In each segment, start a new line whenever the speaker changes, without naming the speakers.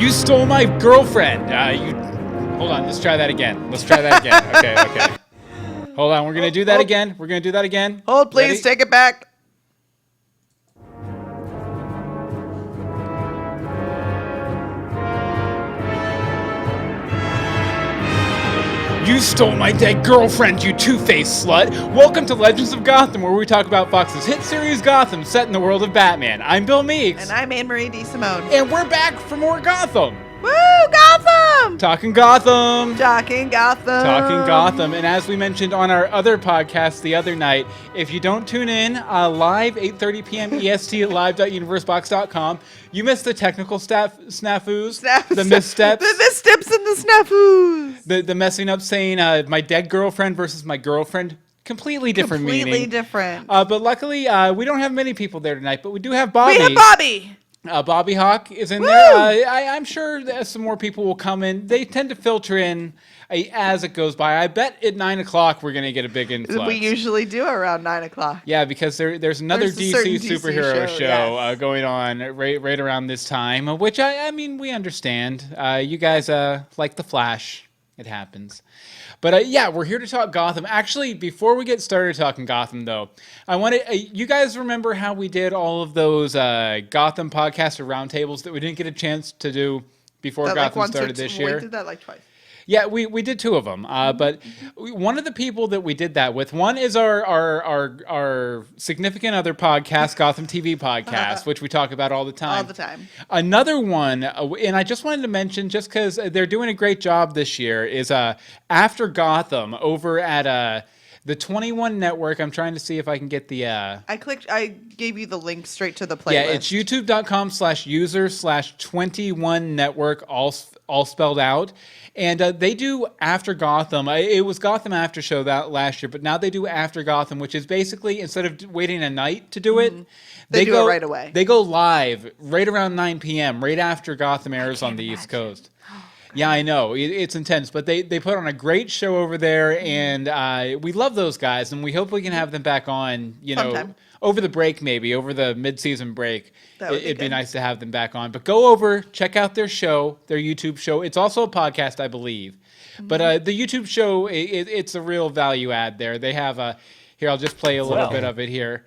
You stole my girlfriend. Hold on, let's try that again. Okay. Hold on, we're going to do that again.
Hold, please,
Ready?
take it back.
You stole my dead girlfriend, you two-faced slut! Welcome to Legends of Gotham, where we talk about Fox's hit series Gotham, set in the world of Batman. I'm Bill Meeks.
And I'm Anne-Marie DeSimone.
And we're back for more Gotham!
Woo, Gotham!
Talking Gotham!
Talking Gotham.
And as we mentioned on our other podcast the other night, if you don't tune in live, 8:30 p.m. EST at live.universebox.com, you missed the technical snafus, the missteps.
The missteps and the snafus.
The messing up saying my dead girlfriend versus my girlfriend. Completely different meaning.
Completely different.
But luckily, we don't have many people there tonight, but we do have Bobby.
We have Bobby.
Bobby Hawk is in
Woo!
there. I'm sure that some more people will come in. They tend to filter in as it goes by. I bet at 9 o'clock we're going to get a big influx.
We usually do around 9 o'clock.
Yeah, because there's another DC superhero show
yes.
going on right around this time, which I mean, we understand. You guys like The Flash. It happens. But yeah, we're here to talk Gotham. Actually, before we get started talking Gotham, though, I wanted you guys remember how we did all of those Gotham podcast or roundtables that we didn't get a chance to do before Gotham started this year?
We did that like twice.
Yeah, we did two of them. But one of the people that we did that with, one is our significant other podcast, Gotham TV podcast, which we talk about all the time.
All the time.
Another one, and I just wanted to mention, just because they're doing a great job this year, is After Gotham over at the 21 Network. I'm trying to see if I can get the...
I gave you the link straight to the playlist.
Yeah, it's youtube.com/user/21 Network, all spelled out. And they do After Gotham. It was Gotham After Show that last year, but now they do After Gotham, which is basically, instead of waiting a night to do it,
they do it right away.
They go live right around 9 p.m., right after Gotham airs on the East Coast. Yeah, I know. It's intense, but they put on a great show over there, and we love those guys, and we hope we can have them back on,
Sometime.
Over the break, maybe, over the mid-season break. It'd be
good.
nice to have them back on. But go over, check out their show, their YouTube show. It's also a podcast, I believe. But the YouTube show, it's a real value add there. They have here, I'll just play a little bit of it here.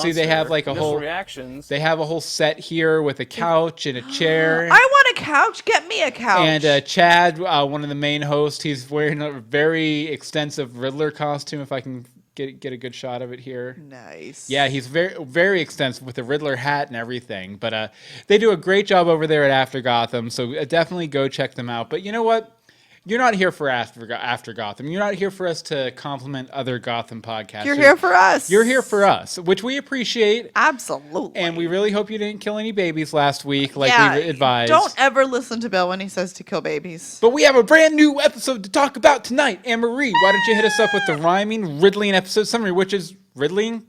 See, they have like a whole reactions. They have a whole set here with a couch and a chair.
I want a couch. Get me a couch.
And Chad, one of the main hosts, he's wearing a very extensive Riddler costume. If I can get a good shot of it here.
Nice.
Yeah, he's very extensive with the Riddler hat and everything. But they do a great job over there at After Gotham, so definitely go check them out. But you know what? You're not here for After Gotham. You're not here for us to compliment other Gotham podcasts.
You're here for us.
You're here for us, which we appreciate.
Absolutely.
And we really hope you didn't kill any babies last week, like we advised.
Don't ever listen to Bill when he says to kill babies.
But we have a brand new episode to talk about tonight. Anne-Marie, why don't you hit us up with the rhyming, riddling episode summary, which is riddling,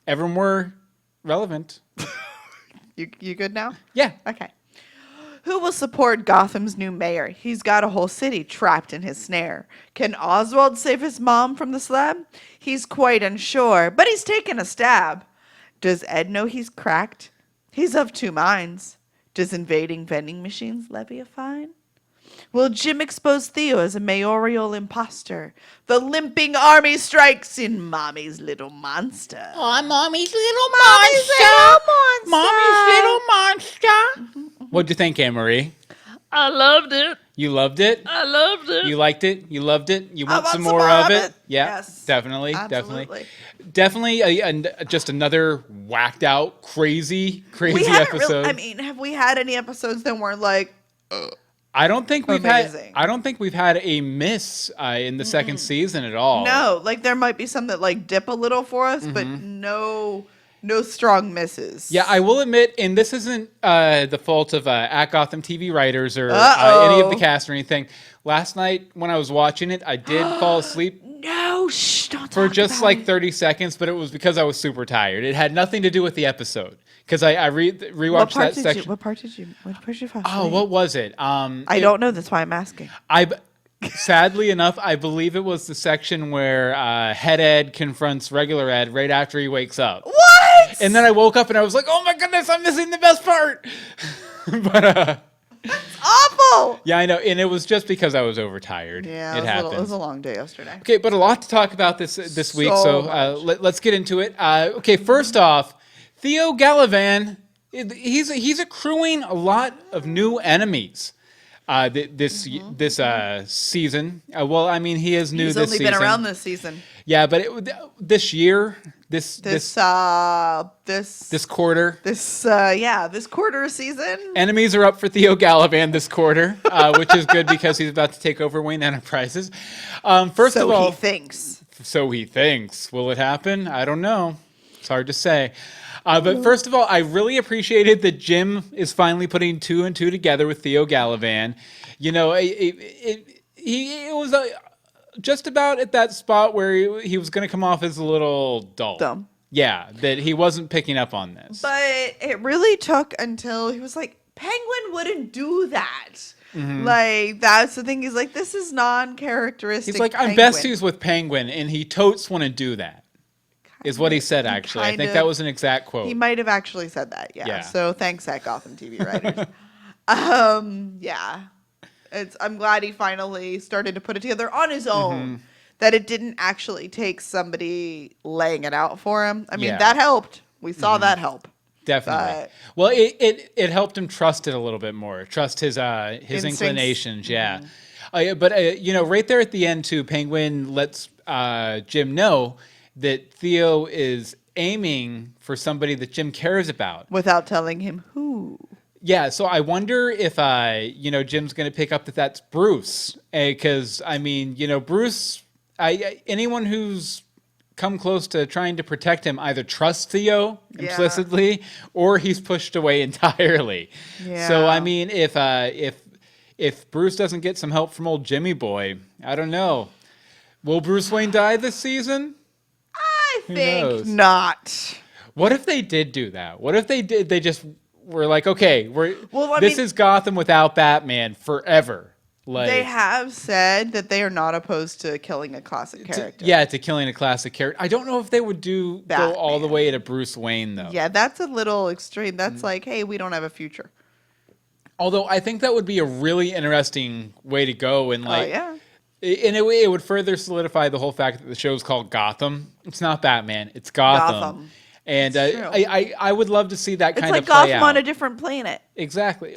ever more relevant.
You good now?
Yeah.
Okay. Who will support Gotham's new mayor? He's got a whole city trapped in his snare. Can Oswald save his mom from the slab? He's quite unsure, but he's taken a stab. Does Ed know he's cracked? He's of two minds. Does invading vending machines levy a fine? Will Jim expose Theo as a mayoral imposter? The limping army strikes in Mommy's Little Monster.
Oh, Mommy's Little
Monster.
What'd you think, Anne-Marie?
I loved it.
You loved it?
I loved it.
You liked it? You loved it? You want some
more
more of it?
Yeah,
Yes. Definitely.
Absolutely.
Definitely just another whacked out, crazy episode.
Have we had any episodes that weren't like...
I don't think we've
amazing.
had a miss in the second season at all.
No, like there might be some that like dip a little for us, but no strong misses.
Yeah, I will admit, and this isn't the fault of at Gotham TV writers or any of the cast or anything. Last night when I was watching it, I did fall asleep.
No, shh, don't
For
talk
just
about
like
it.
30 seconds, but it was because I was super tired. It had nothing to do with the episode. Because I rewatched that section.
What part did you fall asleep?
Oh, what was it?
I don't know. That's why I'm asking.
Sadly enough, I believe it was the section where Head Ed confronts Regular Ed right after he wakes up.
What?
And then I woke up and I was like, oh my goodness, I'm missing the best part. But
That's awful.
Yeah, I know, and it was just because I was overtired.
Yeah,
it happens.
it was a long day yesterday.
Okay, but a lot to talk about this week, so let's get into it. Okay, first off, Theo Galavan, he's accruing a lot of new enemies this season. Well, I mean, he is new
He's
this
only
season.
been around this season.
Yeah, but this year, this quarter,
this quarter season.
enemies are up for Theo Galavan this quarter, which is good because he's about to take over Wayne Enterprises. First of all,
he thinks.
So he thinks. Will it happen? I don't know. It's hard to say. But first of all, I really appreciated that Jim is finally putting 2 and 2 together with Theo Galavan. You know, it was just about at that spot where he was going to come off as a little dull.
Dumb.
Yeah, that he wasn't picking up on this.
But it really took until he was like, Penguin wouldn't do that.
Mm-hmm.
Like, that's the thing. He's like, this is non-characteristic.
He's like, I'm besties with Penguin, and he totes want to do that. Is what he said, actually. I think that was an exact quote.
He might have actually said that, yeah. So thanks, at Gotham TV writers. Yeah. I'm glad he finally started to put it together on his own. That it didn't actually take somebody laying it out for him. I mean, that helped. We saw that help.
Definitely. Well, it helped him trust it a little bit more. Trust his inclinations, yeah. But, you know, right there at the end, too, Penguin lets Jim know that Theo is aiming for somebody that Jim cares about.
Without telling him who.
Yeah, so I wonder if, you know, Jim's going to pick up that that's Bruce. Because, I mean, you know, Bruce, anyone who's come close to trying to protect him either trusts Theo implicitly or he's pushed away entirely. Yeah. So, I mean, if Bruce doesn't get some help from old Jimmy Boy, I don't know. Will Bruce Wayne die this season?
I think not.
What if they did do that? What if they just were like, okay, this is Gotham without Batman forever. Like,
they have said that they are not opposed to killing a classic character.
To killing a classic character. I don't know if they would go all the way to Bruce Wayne, though.
Yeah, that's a little extreme. That's like, hey, we don't have a future.
Although I think that would be a really interesting way to go. And like, in a way, it would further solidify the whole fact that the show's called Gotham. It's not Batman. It's Gotham. And I would love to see that kind of play out.
It's like Gotham on a different planet.
Exactly.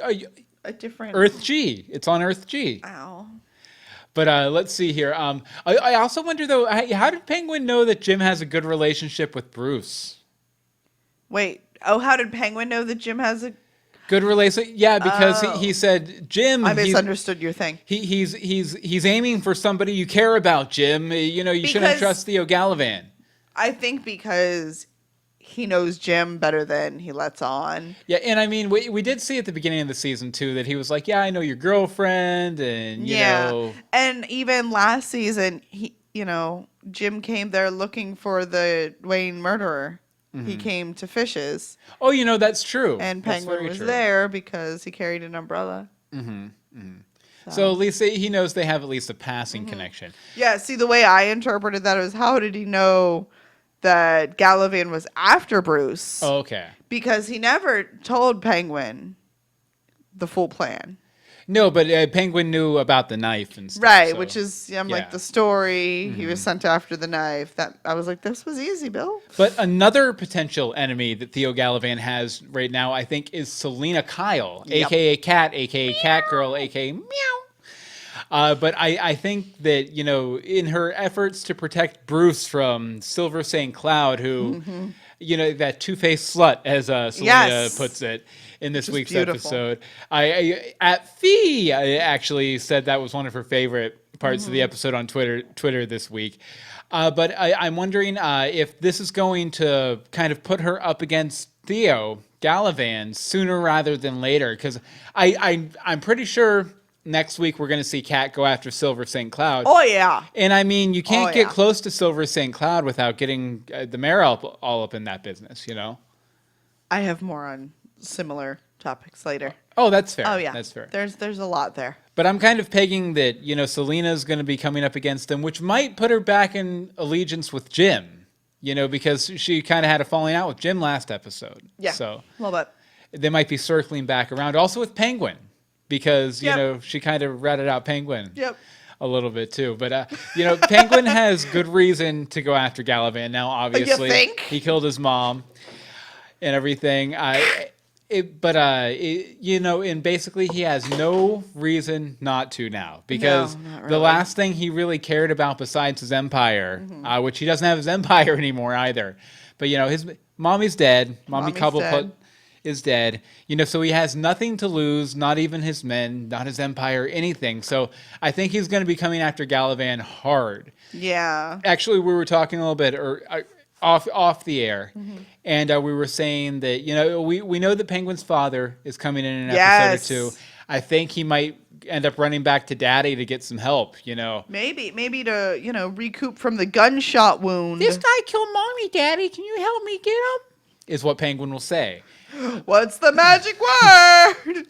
A different
Earth G. It's on Earth G.
Ow.
But let's see here. I also wonder, though, how did Penguin know that Jim has a good relationship with Bruce?
Wait. Oh, how did Penguin know that Jim has a
good relationship? Yeah, because he said, Jim.
I misunderstood your thing.
He's aiming for somebody you care about, Jim. You know, you shouldn't trust Theo Galavan. I
think because he knows Jim better than he lets on.
Yeah, and I mean, we did see at the beginning of the season, too, that he was like, yeah, I know your girlfriend, and, you know.
And even last season, Jim came there looking for the Wayne murderer. Mm-hmm. He came to Fish's.
Oh, you know, that's true.
And Penguin was there because he carried an umbrella.
Mm-hmm. Mm-hmm. So at least he knows they have at least a passing connection.
Yeah, see, the way I interpreted that was, how did he know that Galavan was after Bruce?
Oh, okay.
Because he never told Penguin the full plan.
No, but Penguin knew about the knife and stuff.
Right, so, which is, like the story. Mm-hmm. He was sent after the knife. That I was like, this was easy, Bill.
But another potential enemy that Theo Galavan has right now, I think, is Selena Kyle, a.k.a. Cat, a.k.a. Catgirl, a.k.a. Meow. But I think that, in her efforts to protect Bruce from Silver St. Cloud, who, that two-faced slut, as Selena puts it in this week's episode. I actually said that was one of her favorite parts of the episode on Twitter this week. But I'm wondering if this is going to kind of put her up against Theo Galavan sooner rather than later, because I'm pretty sure next week we're going to see Kat go after Silver St. Cloud.
Oh, yeah.
And I mean, you can't get close to Silver St. Cloud without getting the mayoral all up in that business,
I have more on similar topics later.
Oh, that's fair.
Oh, yeah.
That's fair.
There's a lot there.
But I'm kind of pegging that, Selena's going to be coming up against him, which might put her back in allegiance with Jim, because she kind of had a falling out with Jim last episode.
Yeah,
so
a little bit.
They might be circling back around. Also with Penguin. because, you
Yep.
know, she kind of ratted out Penguin.
Yep.
A little bit too, but you know, Penguin has good reason to go after Galavan now. Obviously,
think?
he killed his mom and everything. You know, and basically he has no reason not to now because
No, not
the
really.
last thing he really cared about besides his empire, which he doesn't have his empire anymore either. But you know, his mommy's dead. Mommy
Mommy's
Cobblepot
dead.
is dead. You know, so he has nothing to lose, not even his men, not his empire, anything. So I think he's going to be coming after Galavan hard.
Yeah.
Actually, we were talking a little bit off the air, and we were saying that, you know, we know that Penguin's father is coming in an
Yes.
episode or two. I think he might end up running back to Daddy to get some help, you know.
Maybe to, you know, recoup from the gunshot wound.
guy killed Mommy, Daddy. Can you help me get him? Is what Penguin will say.
What's the magic word?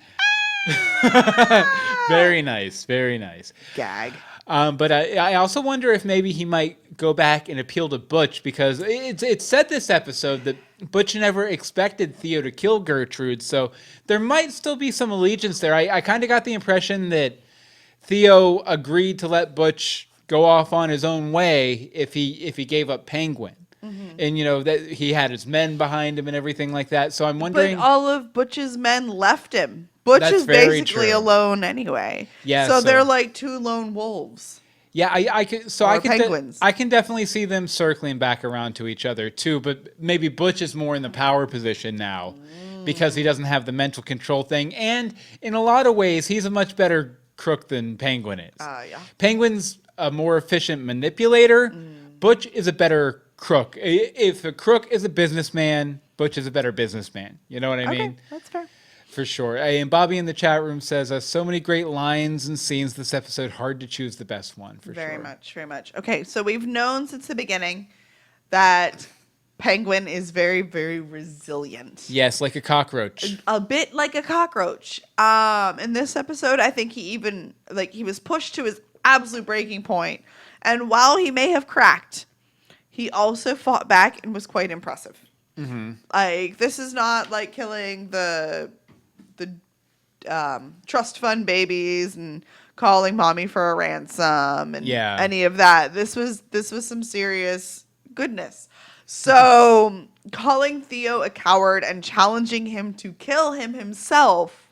Very nice, very nice.
Gag.
But I also wonder if maybe he might go back and appeal to Butch, because it's said this episode that Butch never expected Theo to kill Gertrude, so there might still be some allegiance there. I kind of got the impression that Theo agreed to let Butch go off on his own way if he gave up Penguin. And, you know, that he had his men behind him and everything like that. So I'm wondering...
But all of Butch's men left him. Butch
That's
is
very
basically
true.
alone anyway.
Yeah,
So
so-
they're like two lone wolves.
Yeah, I can. So
Or
I can.
penguins.
I can definitely see them circling back around to each other too. But maybe Butch is more in the power position now because he doesn't have the mental control thing, and in a lot of ways, he's a much better crook than Penguin is.
Yeah.
Penguin's a more efficient manipulator. Butch is a better crook. If a crook is a businessman, Butch is a better businessman. You know what I
Okay,
mean?
that's fair.
For sure. And Bobby in the chat room says, so many great lines and scenes this episode. Hard to choose the best one, for sure.
Very much, very much. Okay, so we've known since the beginning that Penguin is very, very resilient.
Yes, like a cockroach.
A bit like a cockroach. In this episode, I think he was pushed to his absolute breaking point. And while he may have cracked, he also fought back and was quite impressive. Like, this is not like killing the trust fund babies and calling mommy for a ransom and any of that. This was some serious goodness. So calling Theo a coward and challenging him to kill him himself,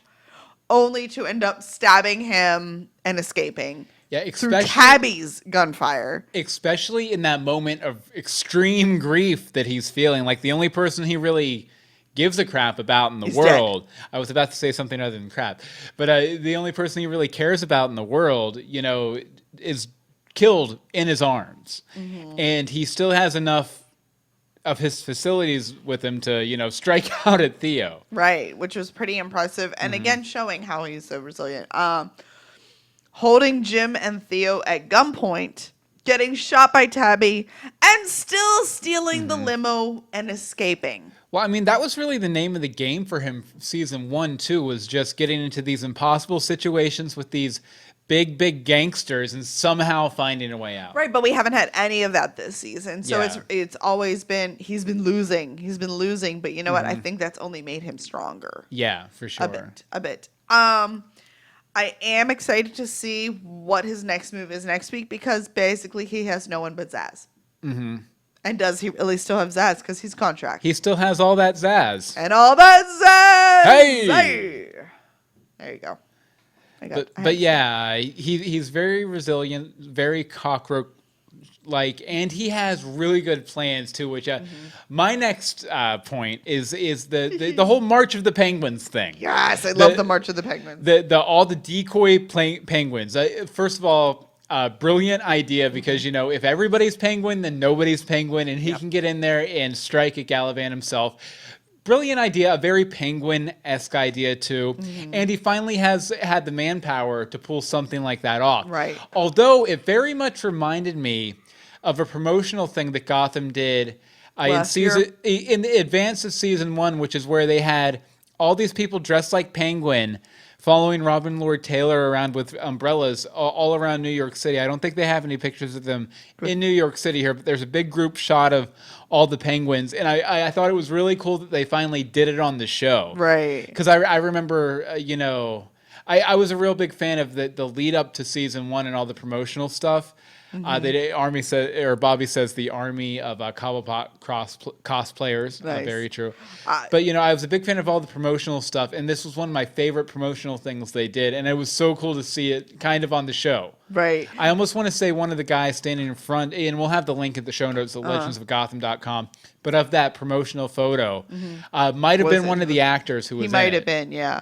only to end up stabbing him and escaping.
Yeah,
Through Tabby's gunfire.
Especially in that moment of extreme grief that he's feeling. Like, the only person he really gives a crap about in the world. Dead. I was about to say something other than crap. But the only person he really cares about in the world, you know, is killed in his arms. And he still has enough of his facilities with him to, you know, strike out at Theo.
Right, which was pretty impressive. And again, showing how he's so resilient. Holding Jim and Theo at gunpoint, getting shot by Tabby, and still stealing the limo and escaping.
Well, I mean, that was really the name of the game for him season 1, too, was just getting into these impossible situations with these big gangsters and somehow finding a way out.
Right, but we haven't had any of that this season. So it's always been, he's been losing, but you know what? I think that's only made him stronger.
Yeah, for sure.
A bit. I am excited to see what his next move is next week, because basically he has no one but Zaz. And does he really still have Zaz? Because he's contract.
He still has all that Zaz.
And all that Zaz!
Hey!
There you go.
But yeah, he's very resilient, very cockroach like, and he has really good plans too. Which my next point is the whole March of the Penguins thing.
Yes, I love the March of the Penguins.
All the decoy penguins. First of all, brilliant idea, because, you know, if everybody's penguin, then nobody's penguin, and he can get in there and strike at Galavan himself. Brilliant idea, a very Penguin-esque idea too. And he finally has had the manpower to pull something like that off.
Right.
Although it very much reminded me of a promotional thing that Gotham did in the advance of season 1, which is where they had all these people dressed like Penguin following Robin Lord Taylor around with umbrellas all around New York City. I don't think they have any pictures of them in New York City here, but there's a big group shot of all the penguins. And I thought it was really cool that they finally did it on the show.
Right.
Because I remember, you know, I was a real big fan of the lead up to season 1 and all the promotional stuff. Bobby says the army of Cobblepot cosplayers.
Nice.
Very true. But I was a big fan of all the promotional stuff, and this was one of my favorite promotional things they did, and it was so cool to see it kind of on the show.
Right.
I almost want to say one of the guys standing in front, and we'll have the link at the show notes at legendsofgotham.com, but of that promotional photo, might have been one of the actors who was in it.
He might have been, yeah.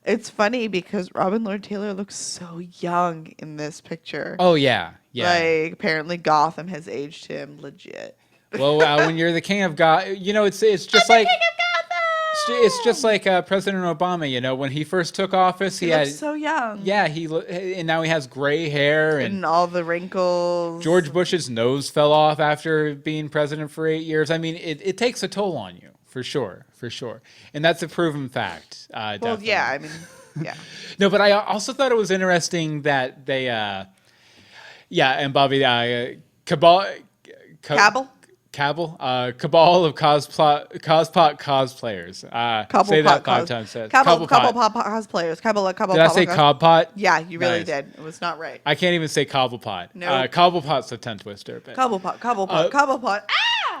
It's funny because Robin Lord Taylor looks so young in this picture.
Oh, yeah. Yeah.
Like, apparently Gotham has aged him legit.
Well, when you're the king of Gotham, it's just like... It's just like President Obama, when he first took office,
He looks so young.
Yeah, and now he has gray hair
And all the wrinkles.
George Bush's nose fell off after being president for 8 years. I mean, it takes a toll on you, for sure. And that's a proven fact.
Well,
definitely.
yeah, I mean, yeah.
No, but I also thought it was interesting that they, and Bobby, Cabal? Cabal of Cospot cosplayers. Say that 5 times.
Cobblepot cosplayers.
Did I say Cobblepot?
Yeah, you really
Nice.
did. It was not right.
I can't even say Cobblepot.
No.
Cobblepot's a tongue twister. But.
Cobblepot.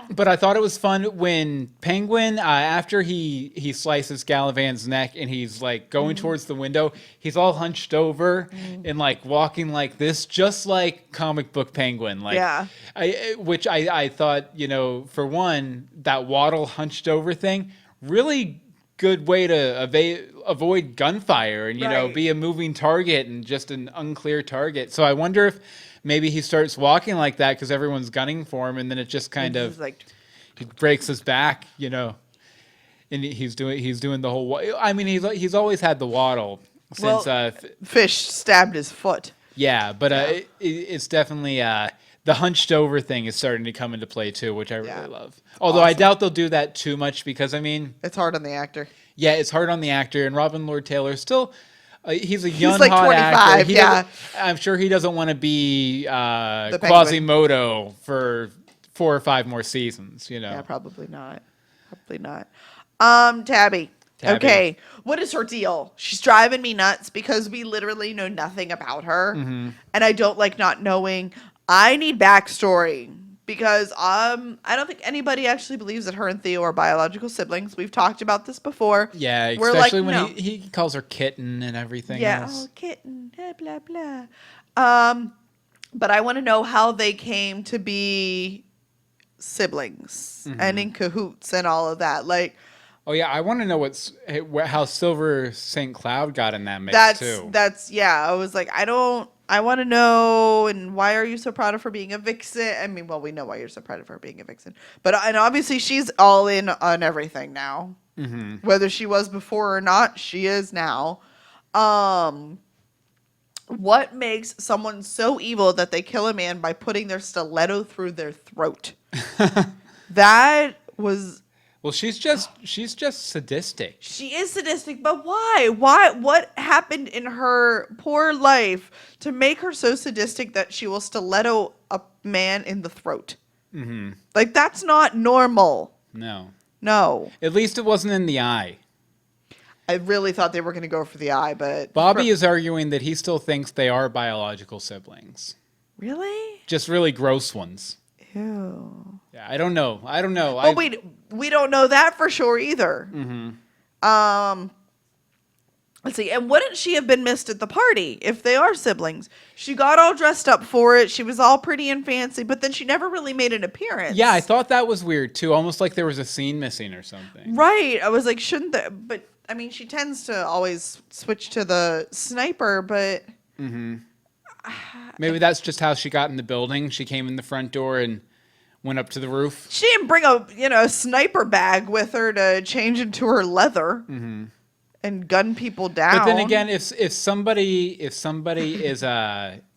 But I thought it was fun when Penguin, after he slices Gallivant's neck and he's like going towards the window, he's all hunched over and like walking like this, just like comic book Penguin. Like,
Yeah.
Which I thought, for one, that waddle hunched over thing, really good way to avoid gunfire and,
Right.
be a moving target and just an unclear target. So I wonder if maybe he starts walking like that because everyone's gunning for him, and then it just kind of he breaks his back, and he's doing the whole. I mean, he's always had the waddle since.
Fish stabbed his foot.
Yeah, but it's definitely the hunched over thing is starting to come into play too, which I really love. Although I doubt they'll do that too much because
it's hard on the actor.
Yeah, it's hard on the actor, and Robin Lord Taylor still. He's a young,
like
hot
25,
actor.
yeah.
I'm sure he doesn't want to be
Penguin.
Quasimodo for 4 or 5 more seasons,
Yeah, probably not. Tabby. Okay, what is her deal? She's driving me nuts because we literally know nothing about her, and I don't like not knowing. I need backstory. Because I don't think anybody actually believes that her and Theo are biological siblings. We've talked about this before.
Yeah,
We're
especially
like,
when
no.
he calls her kitten and everything else.
Oh, kitten, blah, blah, blah. But I want to know how they came to be siblings and in cahoots and all of that. Like,
oh, yeah, I want to know how Silver St. Cloud got in that mix, too.
I was like, I want to know, and why are you so proud of her being a vixen? I mean, well, we know why you're so proud of her being a vixen. And obviously she's all in on everything now. Whether she was before or not, she is now. What makes someone so evil that they kill a man by putting their stiletto through their throat? That was...
Well, she's just sadistic.
She is sadistic, but why? What happened in her poor life to make her so sadistic that she will stiletto a man in the throat? Like, that's not normal. No.
At least it wasn't in the eye.
I really thought they were going to go for the eye, but...
Bobby is arguing that he still thinks they are biological siblings.
Really?
Just really gross ones.
Ew.
Yeah, I don't know.
Well, we don't know that for sure either. Let's see. And wouldn't she have been missed at the party if they are siblings? She got all dressed up for it. She was all pretty and fancy, but then she never really made an appearance.
Yeah, I thought that was weird too. Almost like there was a scene missing or something.
Right. I was like, shouldn't there? But I mean, she tends to always switch to the sniper, but...
Maybe that's just how she got in the building. She came in the front door and went up to the roof.
She didn't bring a sniper bag with her to change into her leather and gun people down.
But then again, if somebody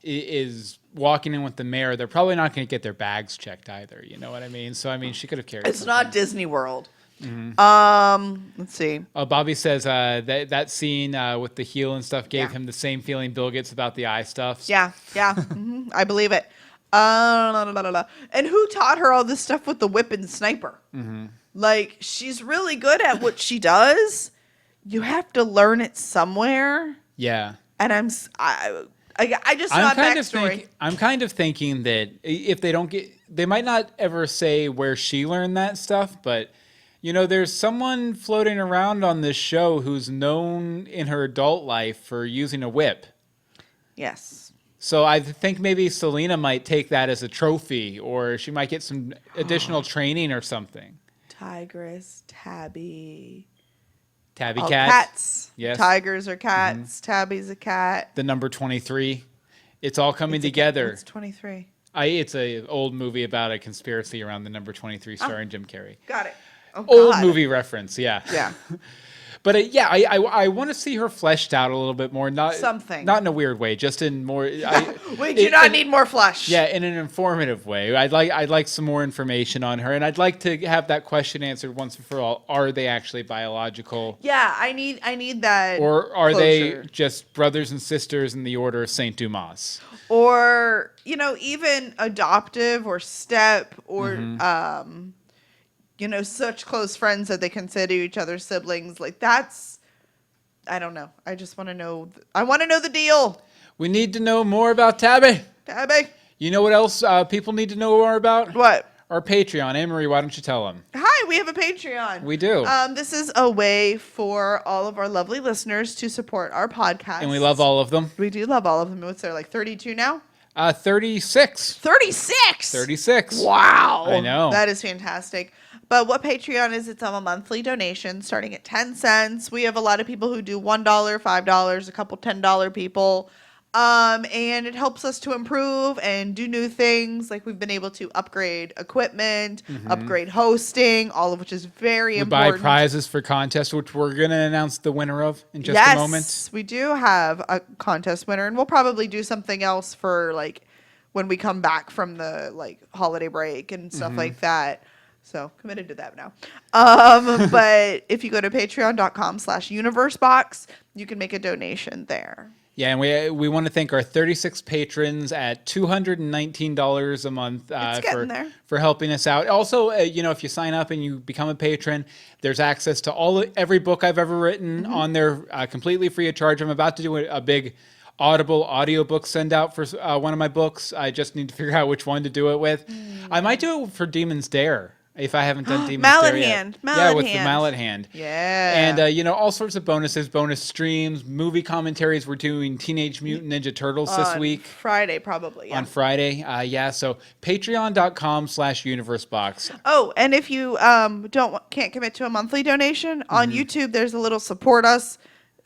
is walking in with the mayor, they're probably not going to get their bags checked either. You know what I mean? So I mean, she could have carried.
It's not Disney World. Let's see.
Bobby says that scene with the heel and stuff gave him the same feeling Bill gets about the eye stuff.
Yeah. I believe it. And who taught her all this stuff with the whip and sniper? Like, she's really good at what she does. You have to learn it somewhere.
Yeah.
And I just saw backstory.
I'm kind of thinking that if they don't get, they might not ever say where she learned that stuff, but there's someone floating around on this show who's known in her adult life for using a whip.
Yes.
So I think maybe Selena might take that as a trophy, or she might get some additional training or something.
Tigress, Tabby.
Tabby
Oh,
cat.
cats.
Yes.
Tigers are cats. Tabby's a cat.
The number 23. It's all coming together.
It's 23.
It's a old movie about a conspiracy around the number 23 starring Jim Carrey.
Got it. Oh,
Old
God.
movie reference, yeah.
Yeah.
But I want to see her fleshed out a little bit more. Not in a weird way, just in more.
We do not need more flesh.
Yeah, in an informative way. I'd like some more information on her, and I'd like to have that question answered once and for all. Are they actually biological?
Yeah, I need that.
Or are
closure.
they just brothers and sisters in the order of Saint Dumas?
Or even adoptive or step or such close friends that they consider each other siblings. Like that's, I don't know. I just want to know. I want to know the deal.
We need to know more about Tabby.
Tabby.
You know what else people need to know more about?
What?
Our Patreon. Anne-Marie, why don't you tell them?
Hi, we have a Patreon.
We do.
This is a way for all of our lovely listeners to support our podcast.
And we love all of them.
We do love all of them. What's there, like 32 now?
36.
36!
36.
Wow.
I know.
That is fantastic. But what Patreon is, it's a monthly donation starting at 10 cents. We have a lot of people who do $1, $5, a couple $10 people. And it helps us to improve and do new things. Like we've been able to upgrade equipment, upgrade hosting, all of which is very important.
We buy prizes for contests, which we're going to announce the winner of in just a moment.
Yes, we do have a contest winner, and we'll probably do something else for like when we come back from the like holiday break and stuff like that. So committed to that now. But if you go to patreon.com/universebox, you can make a donation there.
Yeah, and we want to thank our 36 patrons at $219 a month for helping us out. Also, if you sign up and you become a patron, there's access to every book I've ever written on there completely free of charge. I'm about to do a big Audible audiobook send out for one of my books. I just need to figure out which one to do it with. I might do it for Demon's Dare. If I haven't done Demon's Dare yet. With the mallet hand.
Yeah.
And, all sorts of bonuses, bonus streams, movie commentaries. We're doing Teenage Mutant Ninja Turtles this week.
Friday, probably. Yeah.
On Friday. So patreon.com/universebox.
Oh, and if you can't commit to a monthly donation, on YouTube, there's a little support us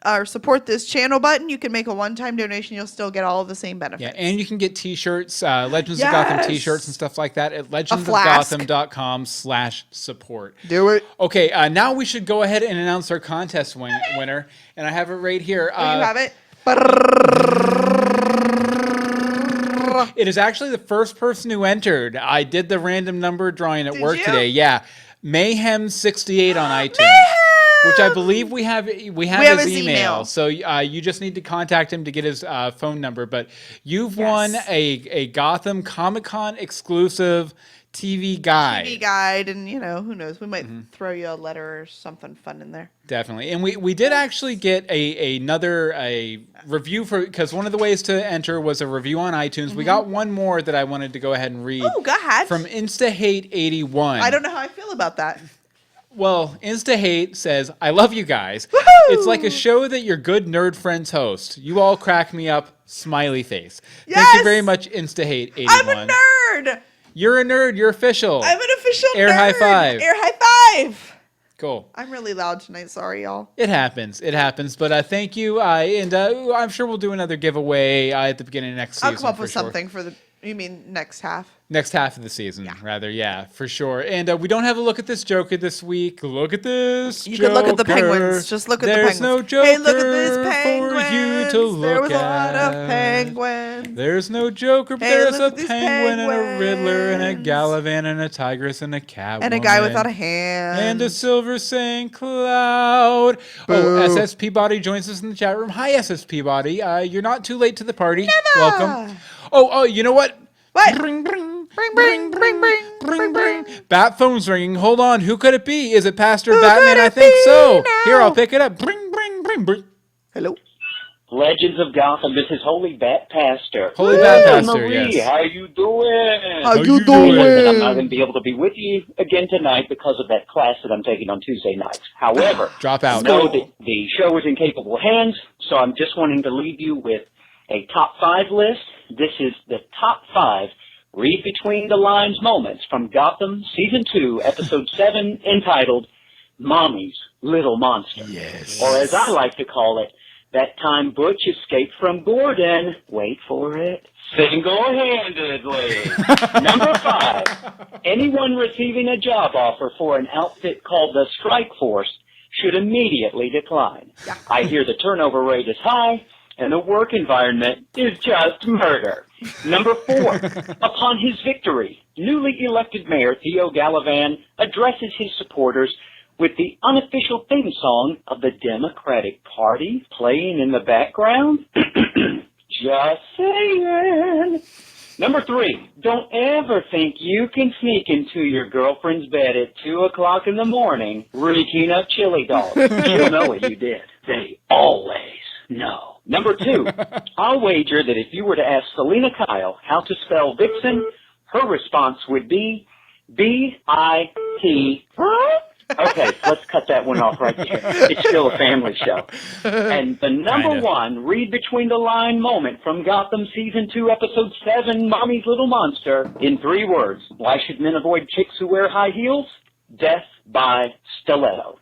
or support this channel button. You can make a one-time donation. You'll still get all of the same benefits.
Yeah, and you can get t-shirts, Legends of Gotham t-shirts and stuff like that at legendsofgotham.com/support.
Do it.
Okay, now we should go ahead and announce our contest winner. And I have it right here.
You have it?
It is actually the first person who entered. I did the random number drawing at work today. Yeah. Mayhem68 on iTunes. Which I believe we have his email. So you just need to contact him to get his phone number. But you've won a Gotham Comic-Con exclusive TV guide.
TV guide, and who knows? We might throw you a letter or something fun in there.
Definitely. And we did actually get another review because one of the ways to enter was a review on iTunes. We got one more that I wanted to go ahead and read.
Oh, go ahead.
From InstaHate81.
I don't know how I feel about that.
Well, InstaHate says, I love you guys.
Woo-hoo!
It's like a show that your good nerd friends host. You all crack me up, smiley face.
Yes!
Thank you very much, InstaHate81.
I'm a nerd.
You're a nerd. You're official.
I'm an official
Air
nerd.
high five.
Air high five.
Cool.
I'm really loud tonight. Sorry, y'all.
It happens. But thank you. And I'm sure we'll do another giveaway at the beginning of next season.
I'll come up with something for the, you mean next half?
Next half of the season, rather. Yeah, for sure. And we don't have a look at this Joker this week. Look at this
You can look at the penguins. Just look at the penguins.
There's no Joker
hey, look at this penguins.
for you to look
There was
at.
a lot of penguins.
There's no Joker, but
Hey,
there's
look
a
at these
penguin and a Riddler and a
penguins.
Galavan and a Tigress and a Catwoman.
And a guy without a hand.
And a Silver Saint Cloud.
Boo.
Oh, SS Peabody joins us in the chat room. Hi, SS Peabody. You're not too late to the party.
Never.
Welcome. Oh, you know what?
What?
Bring, bring.
Bring, bring, bring, bring, bring, bring.
Bat phone's ringing. Hold on. Who could it be? Is it Pastor
Who
Batman?
could it
I think
be
so.
now?
Here, I'll pick it up. Bring, bring, bring, bring.
Hello?
Legends of Gotham. This is Holy Bat Pastor.
Holy Bat Pastor,
Marie,
yes.
how you doing?
How you
you
doing?
doing?
Listen, I'm not going to be able to be with you again tonight because of that class that I'm taking on Tuesday nights. However,
Drop
I
out.
know that the show is in capable hands, so I'm just wanting to leave you with a top 5 list. This is the top 5 read between the lines moments from Gotham Season 2, Episode 7, entitled Mommy's Little Monster.
Yes.
Or as I like to call it, that time Butch escaped from Gordon. Wait for it. Single-handedly. Number 5. Anyone receiving a job offer for an outfit called the Strike Force should immediately decline. I hear the turnover rate is high, and the work environment is just murder. Number 4. Upon his victory, newly elected Mayor Theo addresses his supporters with the unofficial theme song of the Democratic Party playing in the background. Just saying. Number 3, don't ever think you can sneak into your girlfriend's bed at 2 o'clock in the morning reeking of chili dogs. She'll know what you did. They always know. Number 2, I'll wager that if you were to ask Selena Kyle how to spell Vixen, her response would be B-I-T. Okay, let's cut that one off right there. It's still a family show. And the number
Kinda.
1 read between the line moment from Gotham Season 2, Episode 7, Mommy's Little Monster, in 3 words. Why should men avoid chicks who wear high heels? Death by stiletto.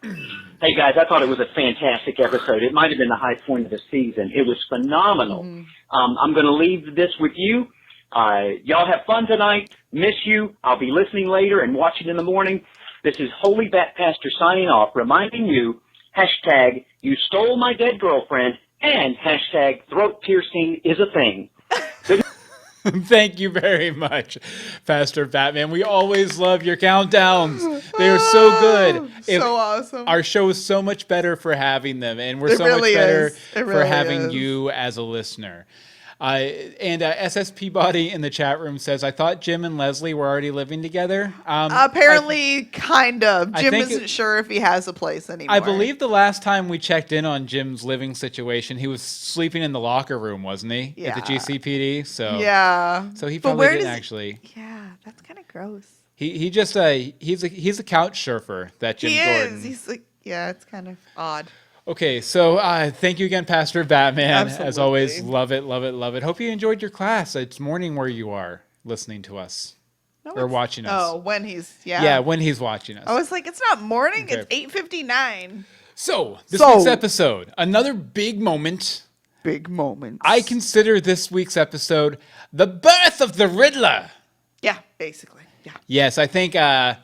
Hey guys, I thought it was a fantastic episode. It might have been the high point of the season. It was phenomenal. I'm going to leave this with you. Y'all have fun tonight. Miss you. I'll be listening later and watching in the morning. This is Holy Bat Pastor signing off, reminding you, hashtag, you stole my dead girlfriend, and hashtag, throat piercing is a thing.
Thank you very much, Pastor Batman. We always love your countdowns. They are so good.
So awesome.
Our show is so much better for having them, and we're
It
so
really
much better
is. It
for
really
having
is.
you as a listener. And SSP Body in the chat room says, I thought Jim and Leslie were already living together.
Apparently, kind of.
I
Jim
think
isn't sure if he has a place anymore.
I believe the last time we checked in on Jim's living situation, he was sleeping in the locker room, wasn't he?
Yeah.
At the GCPD. So
Yeah.
So he
But
probably
where
didn't
does-
actually.
Yeah, that's kind of gross.
He just he's a couch surfer, that Jim
He
Jordan.
is. He's like, yeah, it's kind of odd.
Okay, so thank you again, Pastor Batman. As
Absolutely.
always, love it, love it, love it. Hope you enjoyed your class. It's morning where you are listening to us
No,
or
it's-
watching us.
Oh, when he's
Yeah, when he's watching us.
I was like, it's not morning.
Okay.
It's 8:59.
So this
So-
week's episode, another big moment.
Big moments.
I consider this week's episode the birth of the Riddler.
Yeah, basically. Yeah.
Yes, I think Head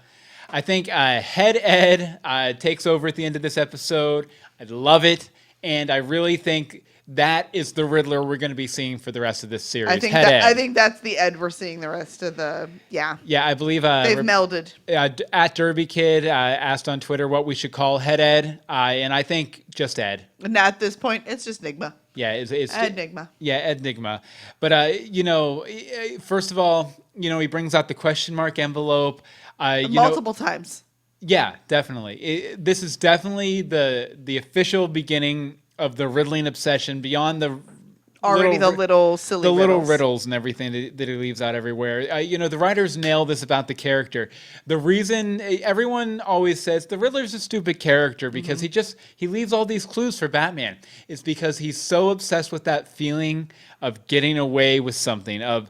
Ed takes over at the end of this episode. I love it, and I really think that is the Riddler we're going to be seeing for the rest of this series.
I think
Head Ed.
I think that's the Ed we're seeing the rest of the. Yeah.
Yeah, I believe
They've melded.
at Derby Kid asked on Twitter what we should call Head Ed, and I think just Ed.
And at this point, it's just Nigma.
Yeah, it's
Enigma.
Yeah, Enigma. But first of all, he brings out the question mark envelope.
Multiple times.
Yeah, definitely. This is definitely the official beginning of the riddling obsession beyond the
Little silly
riddles and everything that he leaves out everywhere. The writers nail this about the character. The reason everyone always says the Riddler's a stupid character because he leaves all these clues for Batman is because he's so obsessed with that feeling of getting away with something, of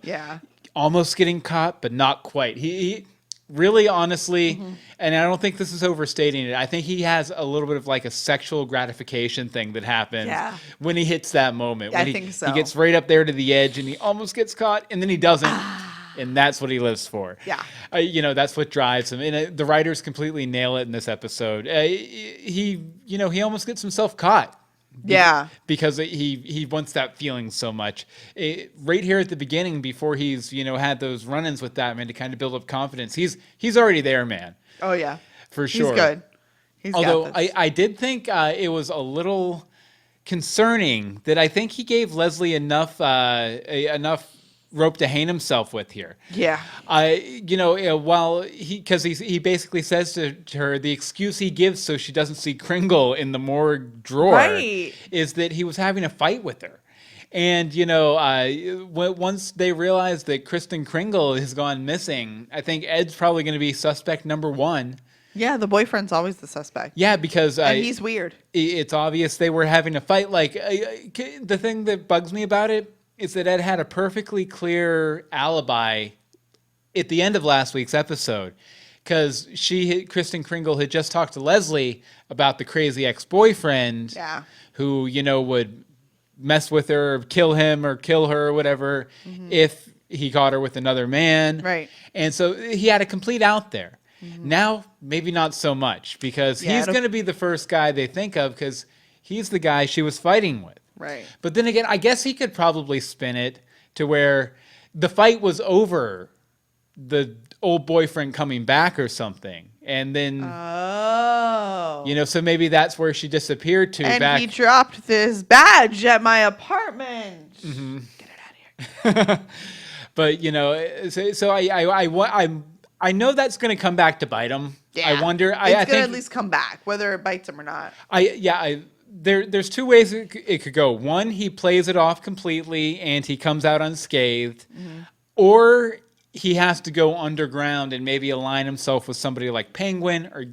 almost getting caught but not quite. He really, honestly, and I don't think this is overstating it, I think he has a little bit of like a sexual gratification thing that happens when he hits that moment.
Yeah,
when
I think so.
He gets right up there to the edge and he almost gets caught and then he doesn't. And that's what he lives for.
Yeah.
That's what drives him. And the writers completely nail it in this episode. He almost gets himself caught.
Yeah.
Because he wants that feeling so much. Right here at the beginning, before he's had those run-ins with Batman to kind of build up confidence, he's already there, man.
Oh yeah,
for sure.
He's good. He's
Although
got this.
I did think it was a little concerning that I think he gave Leslie enough rope to hang himself with here.
Yeah.
While he basically says to her, the excuse he gives so she doesn't see Kringle in the morgue drawer
Right.
is that he was having a fight with her. And, once they realize that Kristen Kringle has gone missing, I think Ed's probably going to be suspect number one.
Yeah, the boyfriend's always the suspect.
Yeah, because
and he's weird.
It's obvious they were having a fight. Like, the thing that bugs me about it is that Ed had a perfectly clear alibi at the end of last week's episode, because Kristen Kringle had just talked to Leslie about the crazy ex-boyfriend who, would mess with her, or kill him or kill her or whatever if he caught her with another man.
Right.
And so he had a complete out there. Now, maybe not so much, because he's going to be the first guy they think of, because he's the guy she was fighting with.
Right.
But then again, I guess he could probably spin it to where the fight was over the old boyfriend coming back or something. And then, so maybe that's where she disappeared to.
And he dropped this badge at my apartment. Get it out of here.
But, so I know that's going to come back to bite him.
Yeah.
I wonder.
It's going to at least come back, whether it bites him or not.
There's two ways it could go. One, he plays it off completely and he comes out unscathed. Or he has to go underground and maybe align himself with somebody like Penguin or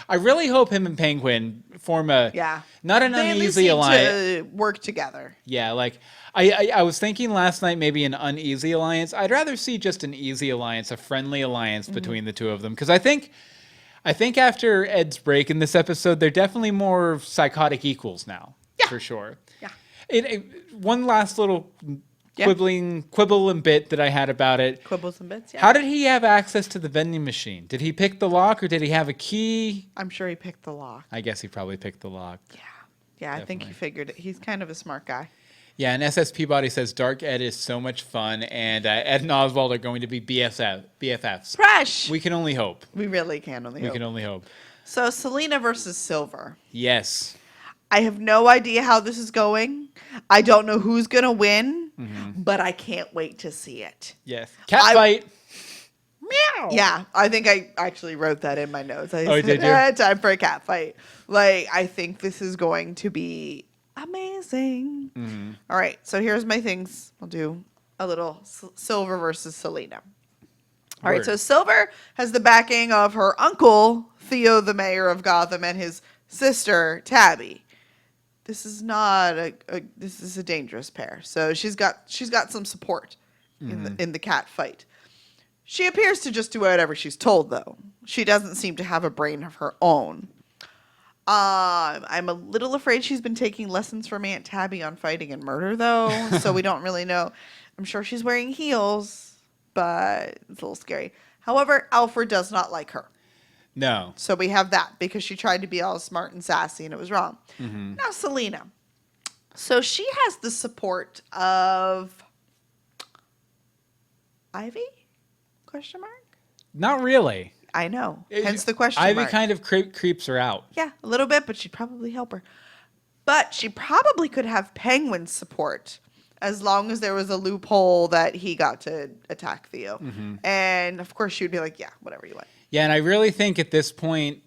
I really hope him and Penguin form not an uneasy alliance.
To work together.
Yeah, like I was thinking last night maybe an uneasy alliance. I'd rather see just an easy alliance, a friendly alliance between the two of them, because I think after Ed's break in this episode, they're definitely more psychotic equals now, for sure. Yeah. One last little quibble and bit that I had about it.
Quibbles and bits, yeah.
How did he have access to the vending machine? Did he pick the lock, or did he have a key?
I'm sure he picked the lock.
I guess he probably picked the lock.
Yeah. Yeah, definitely. I think he figured it. He's kind of a smart guy.
Yeah, and SS Peabody says Dark Ed is so much fun, and Ed and Oswald are going to be BFFs.
Fresh!
We can only hope.
We really can only hope.
We can only hope.
So, Selena versus Silver.
Yes.
I have no idea how this is going. I don't know who's going to win, but I can't wait to see it.
Yes. Cat fight.
Meow. Yeah, I think I actually wrote that in my notes.
Did you?
Time for a cat fight. Like, I think this is going to be amazing. All right, so here's my things. I'll do a little Silver versus Selena. All right, so Silver has the backing of her uncle, Theo, the mayor of Gotham, and his sister, Tabby. This is not this is a dangerous pair. So she's got some support in the cat fight. She appears to just do whatever she's told, though. She doesn't seem to have a brain of her own. I'm a little afraid she's been taking lessons from Aunt Tabby on fighting and murder, though. So we don't really know. I'm sure she's wearing heels, but it's a little scary. However, Alfred does not like her.
No.
So we have that because she tried to be all smart and sassy and it was wrong. Now, Selena. So she has the support of Ivy? Question mark?
Not really.
I know. Hence the question
Ivy
mark.
kind of creeps her out.
Yeah, a little bit, but she'd probably help her. But she probably could have Penguin's support as long as there was a loophole that he got to attack Theo. And, of course, she would be like, yeah, whatever you want.
Yeah, and I really think at this point,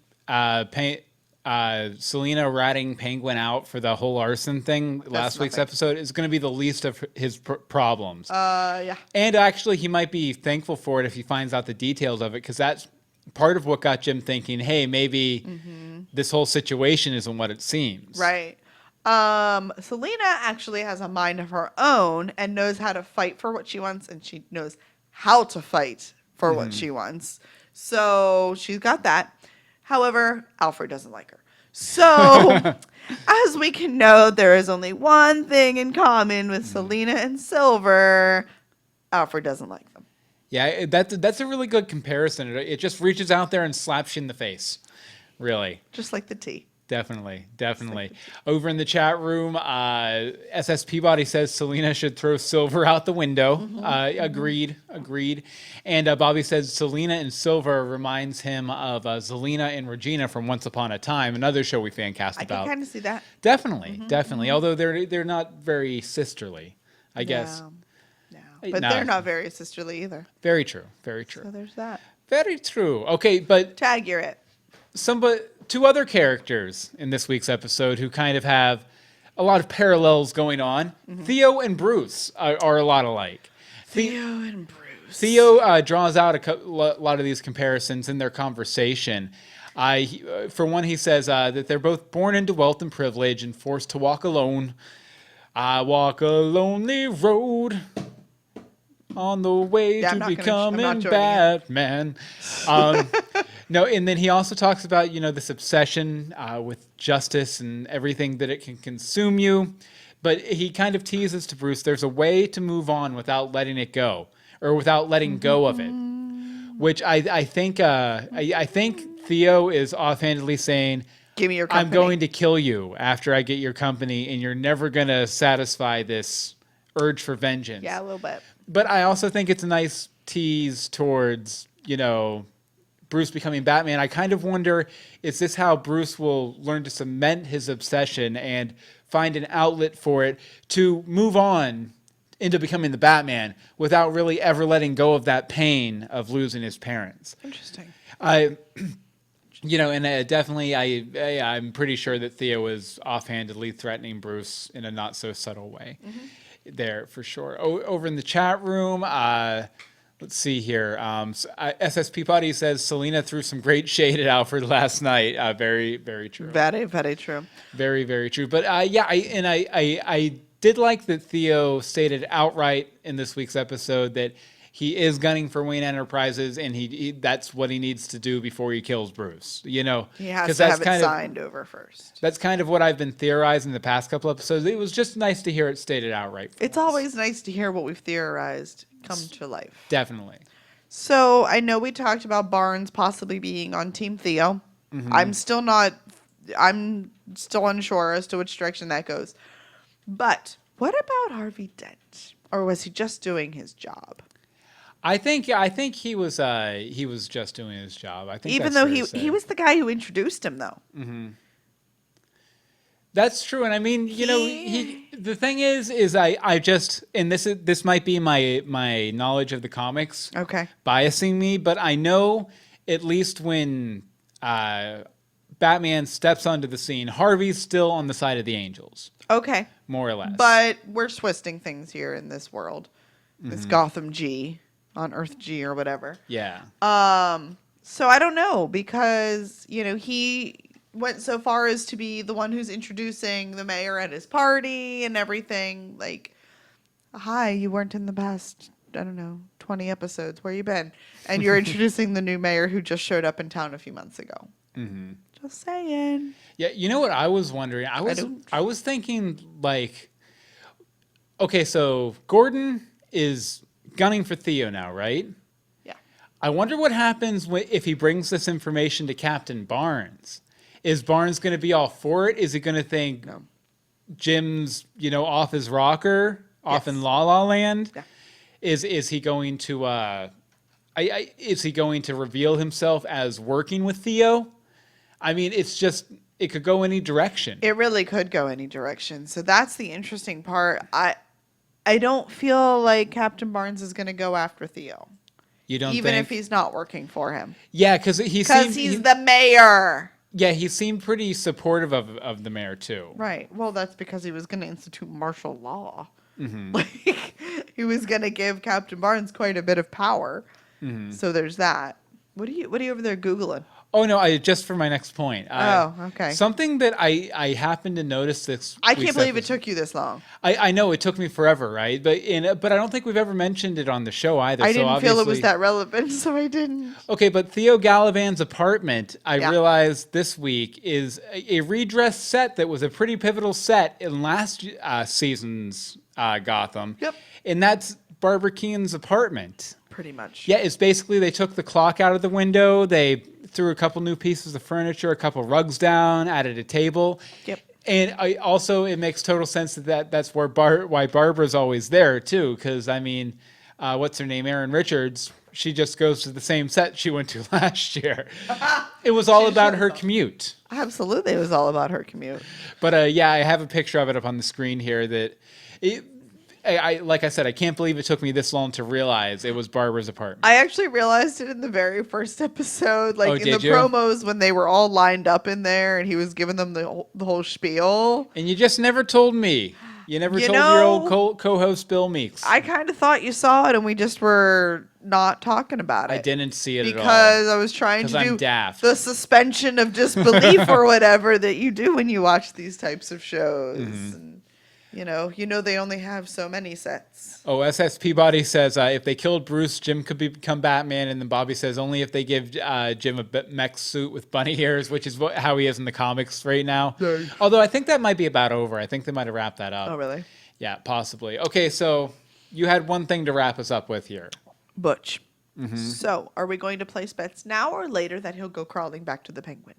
Selena ratting Penguin out for the whole arson thing last week's episode is going to be the least of his problems.
Yeah.
And actually, he might be thankful for it if he finds out the details of it, because that's part of what got Jim thinking, hey, maybe this whole situation isn't what it seems.
Right. Selena actually has a mind of her own and knows how to fight for what she wants, and she knows how to fight for what she wants. So she's got that. However, Alfred doesn't like her. So, as we can know, there is only one thing in common with Selena and Silver. Alfred doesn't like them.
Yeah, that's a really good comparison. It just reaches out there and slaps you in the face. Really.
Just like the tea.
Definitely. Over in the chat room, SS Peabody says Selena should throw Silver out the window. Agreed. And Bobby says Selena and Silver reminds him of Zelina and Regina from Once Upon a Time, another show we fan cast about.
I can kind of see that.
Definitely. Although they're not very sisterly, I guess.
No. but
No.
they're not very sisterly either.
Very true. Very true.
So there's that.
Very true. Okay, but
Tag, you're it.
two other characters in this week's episode who kind of have a lot of parallels going on. Theo and Bruce are a lot alike.
Theo and Bruce.
Theo draws out a lot of these comparisons in their conversation. For one, he says that they're both born into wealth and privilege and forced to walk alone. I walk a lonely road on the way
Yeah,
to
I'm not
becoming
joining you.
Batman. No, and then he also talks about, this obsession with justice and everything that it can consume you. But he kind of teases to Bruce, there's a way to move on without letting it go, or without letting go of it. Which I think Theo is offhandedly saying,
Give me your company.
I'm going to kill you after I get your company, and you're never going to satisfy this urge for vengeance.
Yeah, a little bit.
But I also think it's a nice tease towards, Bruce becoming Batman. I kind of wonder, is this how Bruce will learn to cement his obsession and find an outlet for it to move on into becoming the Batman without really ever letting go of that pain of losing his parents?
Interesting.
Definitely, I'm pretty sure that Theo was offhandedly threatening Bruce in a not so subtle way. There for sure. Over in the chat room, let's see here. SSP Buddy says Selena threw some great shade at Alfred last night. Very, very true.
Very, very true.
Very, very true. But I did like that Theo stated outright in this week's episode that he is gunning for Wayne Enterprises, and he that's what he needs to do before he kills Bruce.
He has to
that's
have it signed over first.
That's kind of what I've been theorizing the past couple episodes. It was just nice to hear it stated outright.
It's always nice to hear what we've theorized come to life.
Definitely.
So I know we talked about Barnes possibly being on Team Theo. I'm still unsure as to which direction that goes. But what about Harvey Dent? Or was he just doing his job?
I think he was just doing his job. I think
Even
that's
though
fair to say.
he was the guy who introduced him, though.
That's true, and I mean, the thing is I just, and this might be my knowledge of the comics biasing me, but I know at least when Batman steps onto the scene, Harvey's still on the side of the Angels.
Okay.
More or less.
But we're twisting things here in this world. This Gotham G on Earth G or whatever.
Yeah.
So I don't know because, he went so far as to be the one who's introducing the mayor at his party and everything. Like, hi, you weren't in the past, 20 episodes. Where you been? And you're introducing the new mayor who just showed up in town a few months ago. Just saying.
Yeah, you know what I was wondering? I was thinking like, okay, so Gordon is gunning for Theo now, right?
Yeah.
I wonder what happens if he brings this information to Captain Barnes. Is Barnes going to be all for it? Is he going to think Jim's, off his rocker, off in La La Land?
Yeah.
Is he going to is he going to reveal himself as working with Theo? I mean, it could go any direction.
It really could go any direction. So that's the interesting part. I don't feel like Captain Barnes is going to go after Theo.
You don't
even
think?
If he's not working for him.
Yeah, because he's
the mayor.
Yeah, he seemed pretty supportive of the mayor too.
Right. Well, that's because he was going to institute martial law. Like, he was going to give Captain Barnes quite a bit of power. So there's that. What are you over there Googling?
Oh no! Just for my next point.
Okay.
Something that I happened to notice this.
I can't believe it took you this long.
I know it took me forever, right? But I don't think we've ever mentioned it on the show either.
I didn't feel it was that relevant, so I didn't.
Okay, but Theo Gallivan's apartment, I realized this week, is a redress set that was a pretty pivotal set in last season's Gotham.
Yep.
And that's Barbara Keaton's apartment.
Pretty much.
Yeah, it's basically they took the clock out of the window, they threw a couple new pieces of furniture, a couple rugs down, added a table.
Yep.
And it makes total sense that's why Barbara's always there too, because I mean, what's her name, Erin Richards? She just goes to the same set she went to last year. It was all about her commute.
Absolutely, it was all about her commute.
But I have a picture of it up on the screen here like I said, I can't believe it took me this long to realize it was Barbara's apartment.
I actually realized it in the very first episode, like
Oh,
in
did
the
you?
promos when they were all lined up in there and he was giving them the whole spiel.
And you just never told me. You never
You
told your old
know,
co-host Bill Meeks.
I kind of thought you saw it and we just were not talking about it.
I didn't see it at all.
Because I was trying to
I'm
do
daft.
the suspension of disbelief or whatever that you do when you watch these types of shows.
Mm-hmm.
And, you know they only have so many sets.
Oh, SS Peabody says if they killed Bruce, Jim could become Batman, and then Bobby says only if they give Jim a mech suit with bunny ears, which is how he is in the comics right now.
Nice.
Although I think that might be about over. I think they might have wrapped that up.
Oh, really?
Yeah, possibly. Okay, so you had one thing to wrap us up with here.
Butch.
Mm-hmm.
So, are we going to place bets now or later that he'll go crawling back to the Penguin?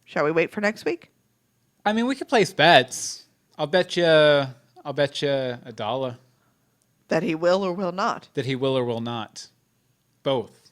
Shall we wait for next week?
I mean, we could place bets. I'll bet you $1
That he will or will not?
that he will or will not. Both.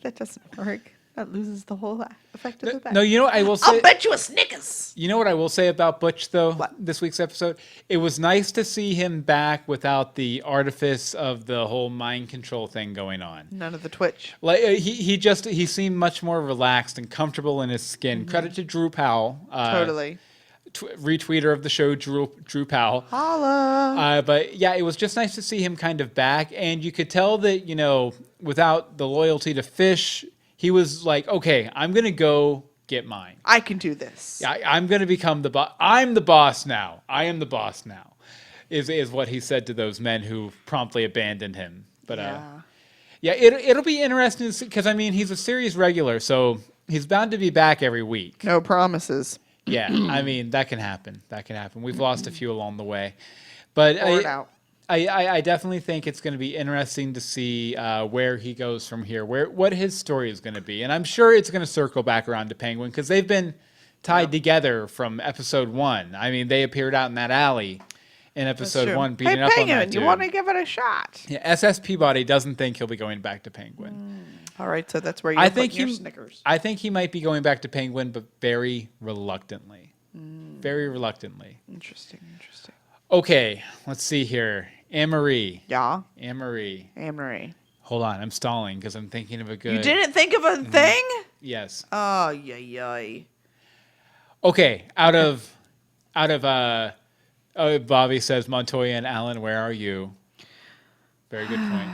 That doesn't work. That loses the whole effect of the bet.
No, you know what I will say.
I'll bet you a Snickers.
You know what I will say about Butch, though,
What?
this week's episode? It was nice to see him back without the artifice of the whole mind control thing going on.
None of the Twitch.
Like he seemed much more relaxed and comfortable in his skin. Credit to Drew Powell.
Totally.
Retweeter of the show, Drew Powell.
Holla.
But yeah, it was just nice to see him kind of back. And you could tell that, without the loyalty to Fish, he was like, okay, I'm going to go get mine.
I can do this.
I'm going to become the boss. I'm the boss now. I am the boss now, is what he said to those men who promptly abandoned him. But
Yeah.
it'll be interesting because, I mean, he's a series regular, so he's bound to be back every week.
No promises.
Yeah, I mean, that can happen. That can happen. We've lost a few along the way. But I definitely think it's going to be interesting to see where he goes from here, what his story is going to be. And I'm sure it's going to circle back around to Penguin because they've been tied together from episode 1. I mean, they appeared out in that alley in episode 1 beating
hey,
up
Penguin,
on that dude.
you want to give it a shot?
Yeah, SS Peabody doesn't think he'll be going back to Penguin.
All right, so that's where you're putting your Snickers.
I think he might be going back to Penguin, but very reluctantly. Very reluctantly.
Interesting.
Okay, let's see here. Anne-Marie.
Yeah.
Anne-Marie.
Anne-Marie.
Hold on, I'm stalling because I'm thinking of a good...
You didn't think of a thing?
Yes.
Oh, yay.
Okay, Bobby says, Montoya and Alan, where are you? Very good point.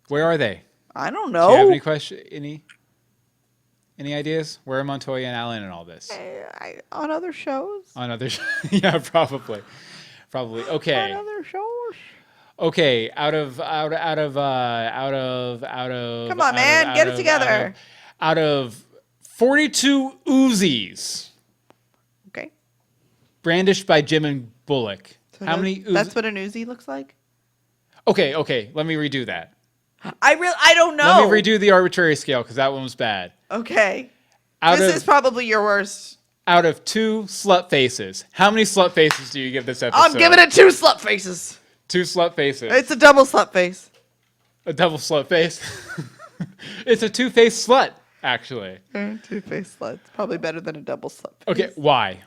Where are they?
I don't
Do you have
know.
any question? Any ideas? Where are Montoya and Alan in all this?
On other shows.
On other, yeah, probably. Okay.
On other shows.
Okay. Out of.
Come
out
on, man,
of-
get
out
it
of-
together.
Out of 42 Uzis
Okay.
brandished by Jim and Bullock.
So
How many?
That's what an Uzi looks like.
Okay. Let me redo that.
I don't know.
Let me redo the arbitrary scale because that one was bad.
Okay.
Out
This
of
is probably your worst.
out of 2 slut faces, how many slut faces do you give this episode?
I'm giving it 2 slut faces.
2 slut faces.
It's a double slut face.
A double slut face. It's a 2-faced slut, actually.
2-faced sluts. Probably better than a double slut face.
Okay, why?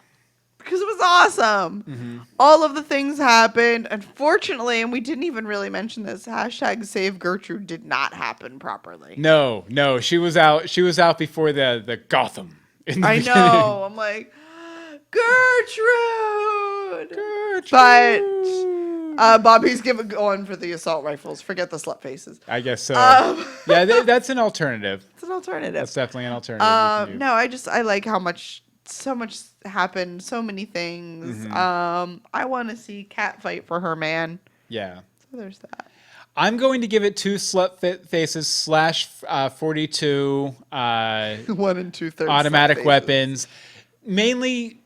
Because it was awesome. All of the things happened. Unfortunately, and we didn't even really mention this, hashtag Save Gertrude did not happen properly.
No, she was out. She was out before the Gotham. In the
I
beginning.
know. I'm like, Gertrude. But Bobby's going for the assault rifles. Forget the slut faces.
I guess so.
Yeah,
that's an alternative.
it's an alternative.
That's definitely an alternative. you can do.
No, I like how so much happened, so many things. I want to see Kat fight for her man.
Yeah.
So there's that.
I'm going to give it 2 slut faces / 42
1 2/3
automatic
slut faces.
weapons, mainly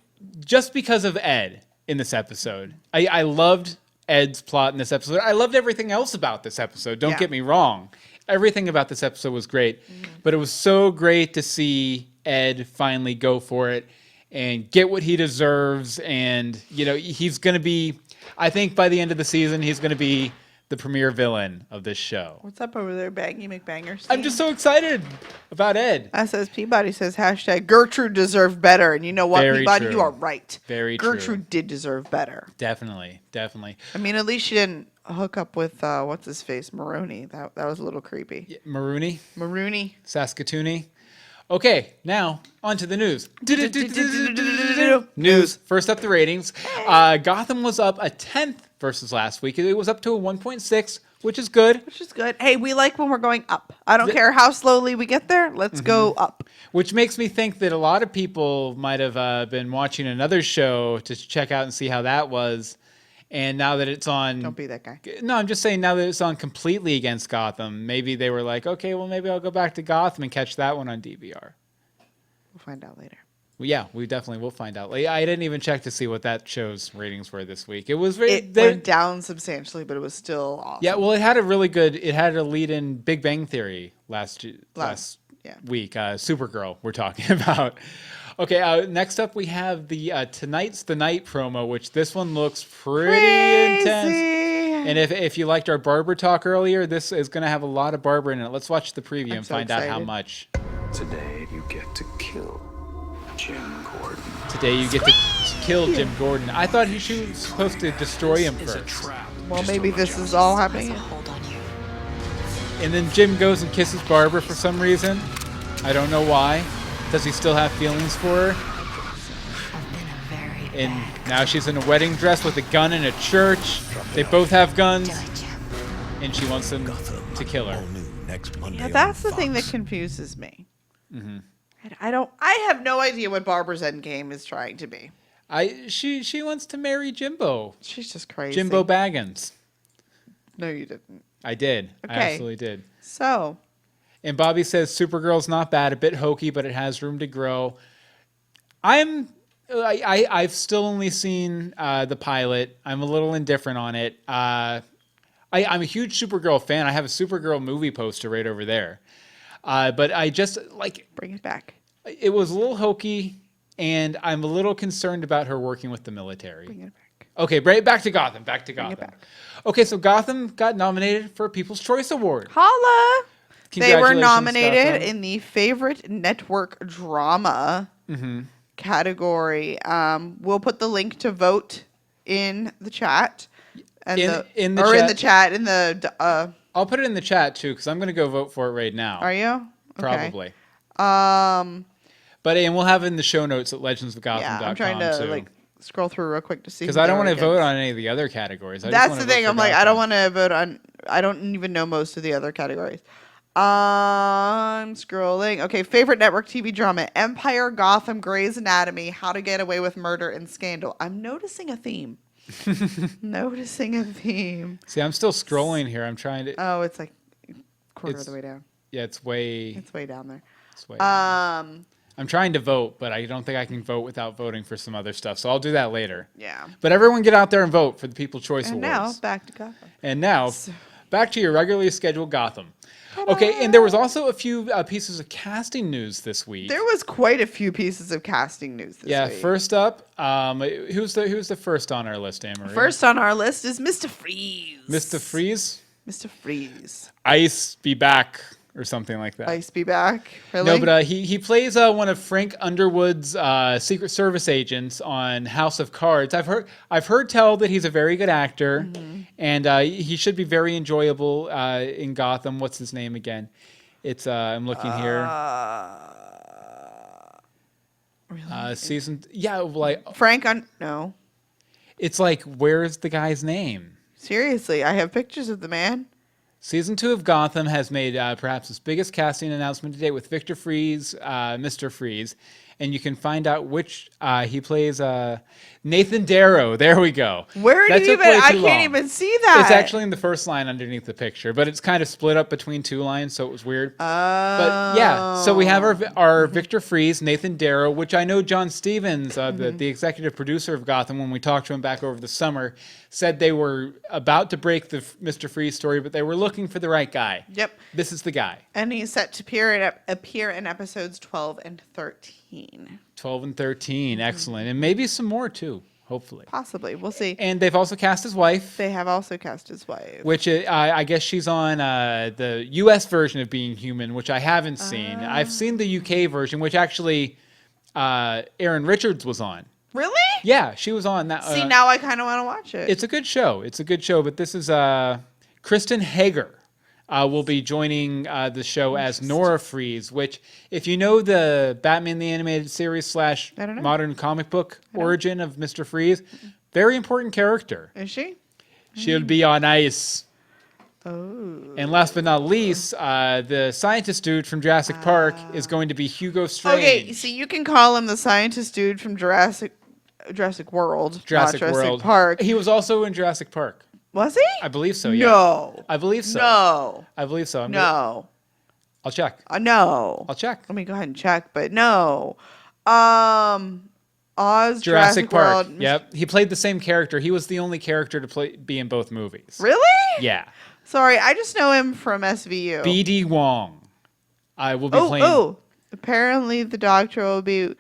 just because of Ed in this episode. I loved Ed's plot in this episode. I loved everything else about this episode. Don't get me wrong. Everything about this episode was great, but it was so great to see Ed finally go for it and get what he deserves. And, he's going to be, I think by the end of the season, he's going to be the premier villain of this show.
What's up over there, Baggy McBangers?
I'm just so excited about Ed.
SS Peabody says hashtag Gertrude deserved better. And you know what,
Very
Peabody?
true.
You are right.
Very true.
Gertrude did deserve better.
Definitely.
I mean, at least she didn't hook up with, what's his face, Maroney. That was a little creepy.
Yeah, Marooney,
Maroney.
Saskatoony. Okay, now on to the news. News. First up, the ratings. Gotham was up a 10th versus last week. It was up to a 1.6, which is good.
Which is good. Hey, we like when we're going up. I don't care how slowly we get there. Let's go up.
Which makes me think that a lot of people might have been watching another show to check out and see how that was. And now that it's on...
Don't be that guy.
No, I'm just saying now that it's on completely against Gotham, maybe they were like, okay, well, maybe I'll go back to Gotham and catch that one on DVR.
We'll find out later.
Well, yeah, we definitely will find out. I didn't even check to see what that show's ratings were this week. It
went down substantially, but it was still awesome.
Yeah, well, it had a lead in Big Bang Theory last week. Supergirl, we're talking about. Okay, next up we have the Tonight's the Night promo, which this one looks pretty intense. And if you liked our barber talk earlier, this is going to have a lot of barber in it. Let's watch the preview and find out how much.
Today you get to kill Jim Gordon.
Today you get to kill Jim Gordon. I thought he was supposed to destroy him first.
Well, maybe this is all happening.
And then Jim goes and kisses Barbara for some reason. I don't know why. Does he still have feelings for her? And now she's in a wedding dress with a gun in a church. They both have guns. And she wants them to kill her.
Yeah, that's the thing that confuses me. I have no idea what Barbara's endgame is trying to be.
She wants to marry Jimbo.
She's just crazy.
Jimbo Baggins.
No, you didn't.
I did.
Okay.
I absolutely did.
So.
And Bobby says Supergirl's not bad, a bit hokey, but it has room to grow. I've still only seen the pilot. I'm a little indifferent on it. I'm a huge Supergirl fan. I have a Supergirl movie poster right over there. But I just
bring it back.
It was a little hokey, and I'm a little concerned about her working with the military.
Bring it back.
Okay, back to Gotham. Back to Gotham.
Bring it back.
Okay, so Gotham got nominated for a People's Choice Award.
Holla! They were nominated
Gotham.
in the favorite network drama category. We'll put the link to vote in the chat. And in the chat.
I'll put it in the chat too, because I'm going to go vote for it right now.
Are you?
Probably.
Okay.
And we'll have it in the show notes at legendsofgotham.com
Yeah, I'm trying to scroll through real quick to see.
Because I don't want to vote on any of the other categories.
That's the thing. I'm like, I don't want to vote on. I don't even know most of the other categories. I'm scrolling. Okay, favorite network TV drama: Empire, Gotham, Grey's Anatomy, How to Get Away with Murder, and Scandal. I'm noticing a theme.
See, I'm still scrolling here. I'm trying to.
Oh, it's like quarter of the way down.
Yeah, it's way
down there.
It's way down. I'm trying to vote, but I don't think I can vote without voting for some other stuff. So I'll do that later.
Yeah.
But everyone get out there and vote for the People's Choice Awards.
And now, back to Gotham.
And now, back to your regularly scheduled Gotham. Okay, and there was also a few pieces of casting news this week.
There was quite a few pieces of casting news this week.
Yeah, first up, who's the first on our list, Anne-Marie?
First on our list is Mr. Freeze.
Mr. Freeze?
Mr. Freeze.
Ice be back, or something like that.
Ice be back? Really?
No, but he plays one of Frank Underwood's Secret Service agents on House of Cards. I've heard tell that he's a very good actor, and he should be very enjoyable in Gotham. What's his name again? It's I'm looking here.
Really?
Frank
no.
It's like, where's the guy's name?
Seriously, I have pictures of the man.
Season 2 of Gotham has made perhaps its biggest casting announcement to date with Victor Freeze, Mr. Freeze. And you can find out which he plays Nathan Darrow. There we go.
Where do you even? I can't even see that.
It's actually in the first line underneath the picture, but it's kind of split up between two lines, so it was weird. But yeah, so we have our Victor Freeze, Nathan Darrow, which I know John Stevens, the executive producer of Gotham, when we talked to him back over the summer, said they were about to break the Mr. Freeze story, but they were looking for the right guy.
Yep.
This is the guy.
And he's set to appear in episodes 12 and 13.
12 and 13, excellent. And maybe some more, too. hopefully.
Possibly. We'll see.
And they've also cast his wife,
They have also cast his wife.
which I guess she's on the U.S. version of Being Human, which I haven't seen. I've seen the U.K. version, which actually Erin Richards was on.
Really?
Yeah, she was on that.
See, now I kind of want to watch it.
It's a good show. It's a good show, but this is Kristen Hager will be joining the show as Nora Freeze, which, if you know the Batman the Animated Series /
I don't know.
modern comic book origin of Mr. Freeze, very important character.
Is she?
She'll be on ice.
Oh.
And last but not least, the scientist dude from Jurassic Park is going to be Hugo Strange.
Okay, see, you can call him the scientist dude from Jurassic World,
Jurassic
not Jurassic
World.
Park.
He was also in Jurassic Park.
Was he?
I believe so, yeah.
No.
I believe so.
No.
I believe so.
No.
I'll check.
No.
I'll check.
Let me go ahead and check, but no. Oz,
Jurassic Park.
World.
Yep. He played the same character. He was the only character to be in both movies.
Really?
Yeah.
Sorry, I just know him from SVU.
B.D. Wong. I will be playing.
Apparently the doctor will be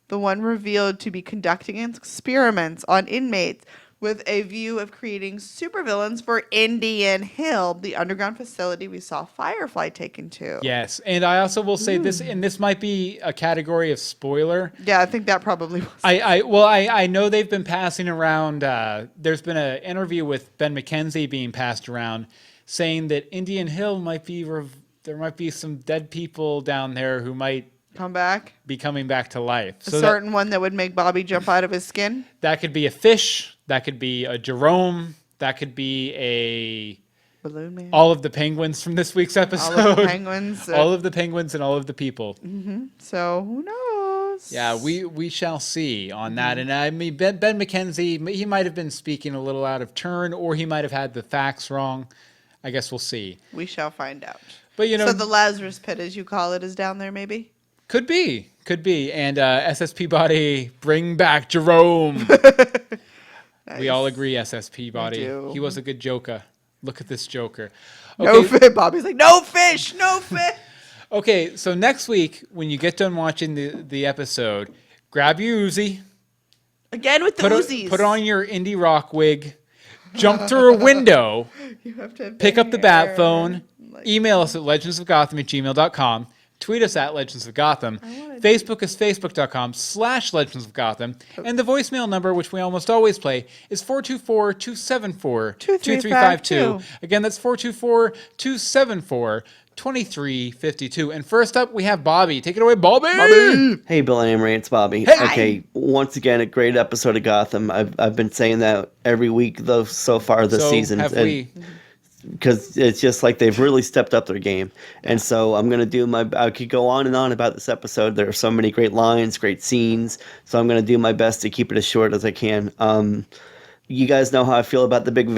the one revealed to be conducting experiments on inmates with a view of creating supervillains for Indian Hill, the underground facility we saw Firefly taken to.
Yes. And I also will say this, and this might be a category of spoiler.
Yeah, I think that probably was.
I know they've been passing around. There's been an interview with Ben McKenzie being passed around saying that Indian Hill might be, there might be some dead people down there who might
Come back.
be coming back to life.
A certain one that would make Bobby jump out of his skin.
That could be a fish. That could be a Jerome. That could be a
Balloon Man.
all of the penguins from this week's episode.
All of the penguins.
All of the penguins and all of the people.
So who knows?
Yeah, we shall see on that. And I mean, Ben McKenzie, he might have been speaking a little out of turn, or he might have had the facts wrong. I guess we'll see.
We shall find out.
But you know,
So the Lazarus Pit, as you call it, is down there, maybe.
could be. And SSP Body, bring back Jerome. We all agree, SSP Body.
do.
He was a good joker. Look at this joker.
No fish. Bobby's like, no fish, no fish.
Okay, so next week, when you get done watching the episode, grab your Uzi,
Again with the Uzis.
put on your indie rock wig, jump through a window,
You have to have
pick
big
up the bat
hair.
phone,
Like-
email us at legendsofgotham@gmail.com, tweet us at Legends of Gotham, Facebook is facebook.com/Legends of Gotham, and the voicemail number, which we almost always play, is 424-274-2352. Again, that's 424-274-2352. And first up, we have Bobby. Take it away, Bobby!
Hey, Bill and Amory, it's Bobby.
Hey.
Okay, once again, a great episode of Gotham. I've been saying that every week though so far this
So
season.
have we.
Because it's just like they've really stepped up their game. And so I'm going to do I could go on and on about this episode. There are so many great lines, great scenes. So I'm going to do my best to keep it as short as I can. You guys know how I feel about the big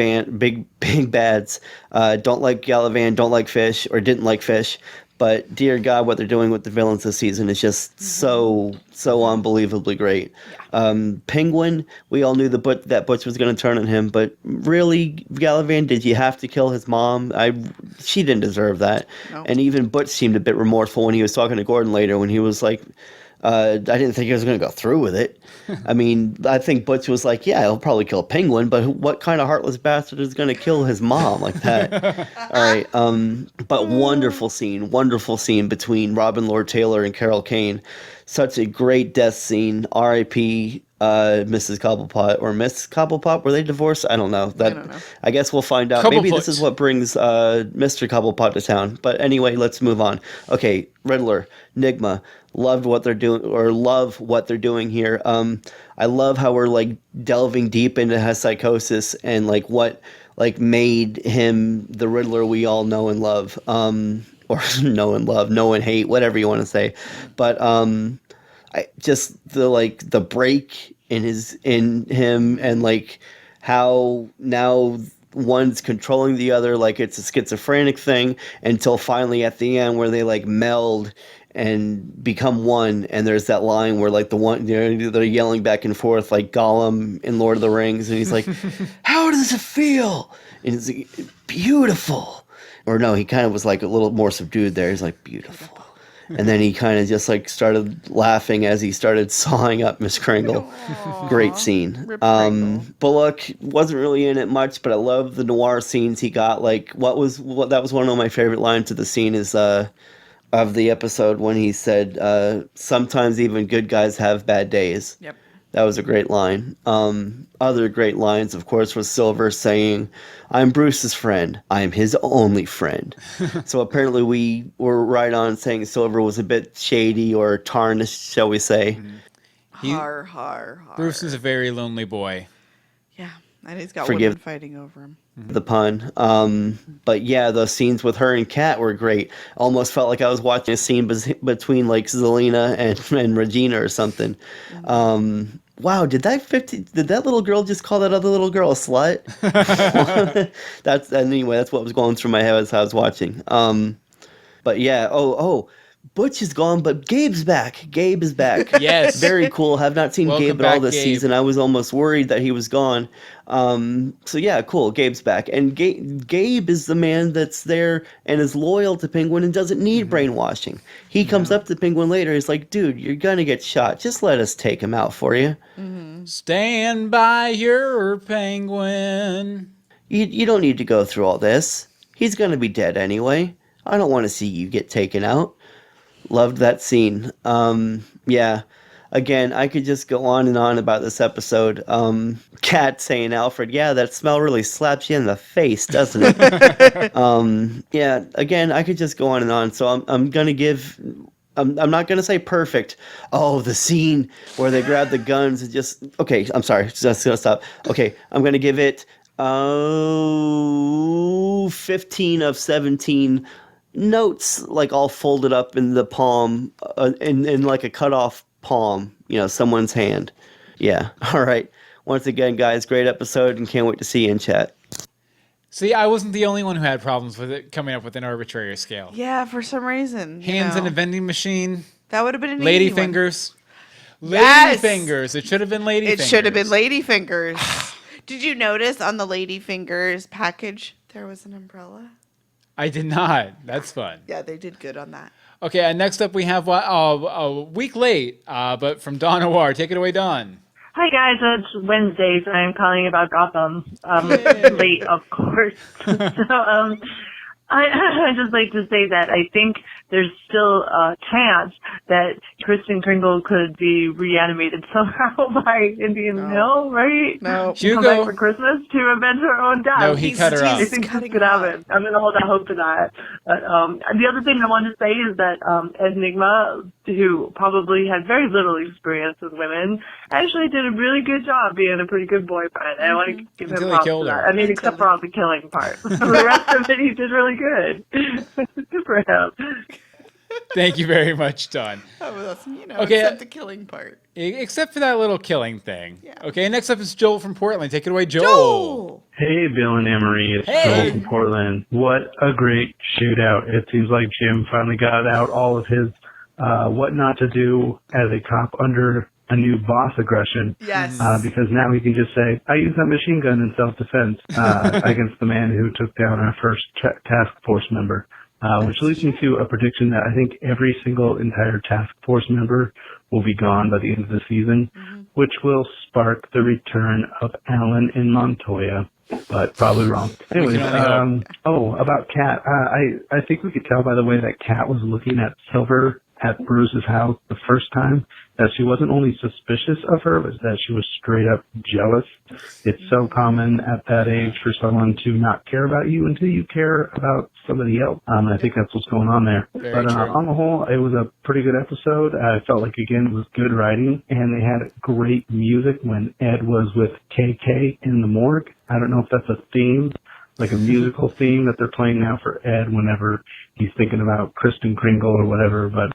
bads. Don't like Galavan, don't like Fish, or didn't like Fish. But dear God, what they're doing with the villains this season is just so unbelievably great. Penguin, we all knew that Butch was going to turn on him, but really, Galavan, did you have to kill his mom? She didn't deserve that.
No.
And even Butch seemed a bit remorseful when he was talking to Gordon later, when he was like, I didn't think he was going to go through with it. I mean, I think Butch was like, yeah, he'll probably kill Penguin, but what kind of heartless bastard is going to kill his mom like that? All right. But wonderful scene between Robin Lord Taylor and Carol Kane. Such a great death scene. R.I.P. Mrs. Cobblepot or Miss Cobblepot. Were they divorced? I don't know.
I don't know.
I guess we'll find out. Maybe this is what brings Mr. Cobblepot to town. But anyway, let's move on. Okay, Riddler, Nigma. Love what they're doing here. I love how we're like delving deep into his psychosis and like what like made him the Riddler we all know and love. Or know and hate, whatever you want to say. But I just the break in him and like how now one's controlling the other like it's a schizophrenic thing until finally at the end where they like meld and become one, and there's that line where like they're yelling back and forth like Gollum in Lord of the Rings, and he's like, "How does it feel?" And it's like, beautiful. Or no, he kind of was like a little more subdued there. He's like, beautiful. And then he kind of just like started laughing as he started sawing up Miss Kringle. Great scene.
Rip Kringle.
Bullock wasn't really in it much, but I love the noir scenes he got. Like that was one of my favorite lines of the scene is of the episode when he said, sometimes even good guys have bad days.
Yep.
That was a great line. Other great lines, of course, was Silver saying, I'm Bruce's friend. I'm his only friend. So apparently we were right on saying Silver was a bit shady or tarnished, shall we say.
Har, har, har.
Bruce is a very lonely boy.
Yeah, and he's got
Forgive-
women fighting over him.
The pun. But yeah, those scenes with her and Kat were great. Almost felt like I was watching a scene between like Zelina and Regina or something. Wow, did that little girl just call that other little girl a slut? That's what was going through my head as I was watching. But yeah, Butch is gone, but Gabe's back. Gabe is back.
Yes.
Very cool. Have not seen
Welcome
Gabe at all
back,
this
Gabe.
season. I was almost worried that he was gone. So yeah, cool. Gabe's back. And Gabe is the man that's there and is loyal to Penguin and doesn't need brainwashing. He comes up to Penguin later. He's like, dude, you're going to get shot. Just let us take him out for you.
Stand by your penguin.
You don't need to go through all this. He's going to be dead anyway. I don't want to see you get taken out. Loved that scene. Yeah. Again, I could just go on and on about this episode. Kat saying, Alfred, yeah, that smell really slaps you in the face, doesn't it? Yeah, again, I could just go on and on. So I'm going to give... I'm not going to say perfect. Oh, the scene where they grab the guns and just... Okay, I'm sorry. Just going to stop. Okay, I'm going to give it 15 of 17 notes, like all folded up in the palm, in like a cut off palm, someone's hand. Yeah. All right. Once again, guys, great episode and can't wait to see you in chat.
See, I wasn't the only one who had problems with it coming up with an arbitrary scale.
Yeah, for some reason.
Hands in a vending machine.
That would have been an
Lady
easy one.
fingers.
Yes!
Lady fingers. It should have been lady fingers.
It should have been lady fingers. Did you notice on the lady fingers package there was an umbrella?
I did not. That's fun.
Yeah, they did good on that.
Okay, and next up we have a week late, but from Dawn Awar. Take it away, Dawn.
Hi guys, it's Wednesday, so I'm calling about Gotham. Late, of course. So, I'd just like to say that I think there's still a chance that Kristen Kringle could be reanimated somehow by Indian Hill, right?
No.
She'll come back for Christmas to avenge her own death.
No, he cut her
I
off.
think this could happen. I'm going to hold out hope for that. But the other thing I wanted to say is that Enigma, who probably had very little experience with women, actually did a really good job being a pretty good boyfriend. And I want to give him props for that. I mean, except for all the killing part. The rest of it, he did really good. Good for him.
Thank you very much, Dawn.
That was awesome,
Okay.
except the killing part.
Except for that little killing thing.
Yeah.
Okay, next up is Joel from Portland. Take it away, Joel.
Hey, Bill and Anne-Marie. It's
Hey.
Joel from Portland. What a great shootout. It seems like Jim finally got out all of his what not to do as a cop under a new boss aggression.
Yes.
Because now he can just say, I used that machine gun in self-defense against the man who took down our first task force member. Which leads me to a prediction that I think every single entire task force member will be gone by the end of the season, which will spark the return of Alan and Montoya, but probably wrong. Anyways, about Kat, I think we could tell by the way that Kat was looking at Silver at Bruce's house the first time that she wasn't only suspicious of her, but that she was straight up jealous. It's so common at that age for someone to not care about you until you care about somebody else. I think that's what's going on there.
Very
But
true.
on the whole, it was a pretty good episode. I felt like, again, it was good writing, and they had great music when Ed was with KK in the morgue. I don't know if that's a theme, like a musical theme that they're playing now for Ed whenever he's thinking about Kristen Kringle or whatever, but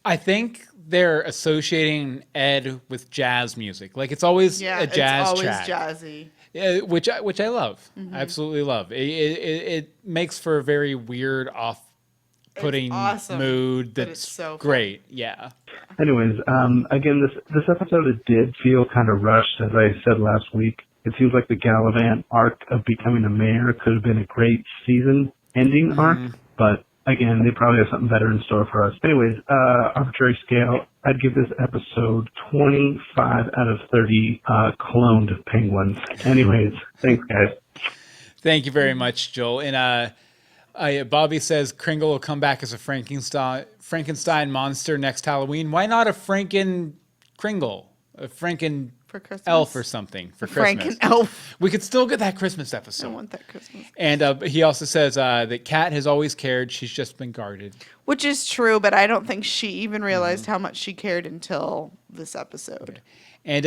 I think they're associating Ed with jazz music. Like it's always a jazz
it's always
track.
jazzy.
Yeah, which I love. I absolutely love. It makes for a very weird, off-putting
It's awesome,
mood
but
that's
it's so fun.
great. Yeah.
anyways, again, this episode, it did feel kind of rushed, as I said last week. It seems like the Gallivant arc of becoming a mayor could have been a great season ending arc, but again, they probably have something better in store for us. Anyways, arbitrary scale, I'd give this episode 25 out of 30 cloned penguins. Anyways, thanks, guys.
Thank you very much, Joel. And Bobby says Kringle will come back as a Frankenstein monster next Halloween. Why not a Kringle? A Franken
For Christmas?
elf or something for Christmas.
Franken elf.
We could still get that Christmas episode.
I want that Christmas.
And he also says that Kat has always cared. She's just been guarded.
Which is true, but I don't think she even realized how much she cared until this episode.
And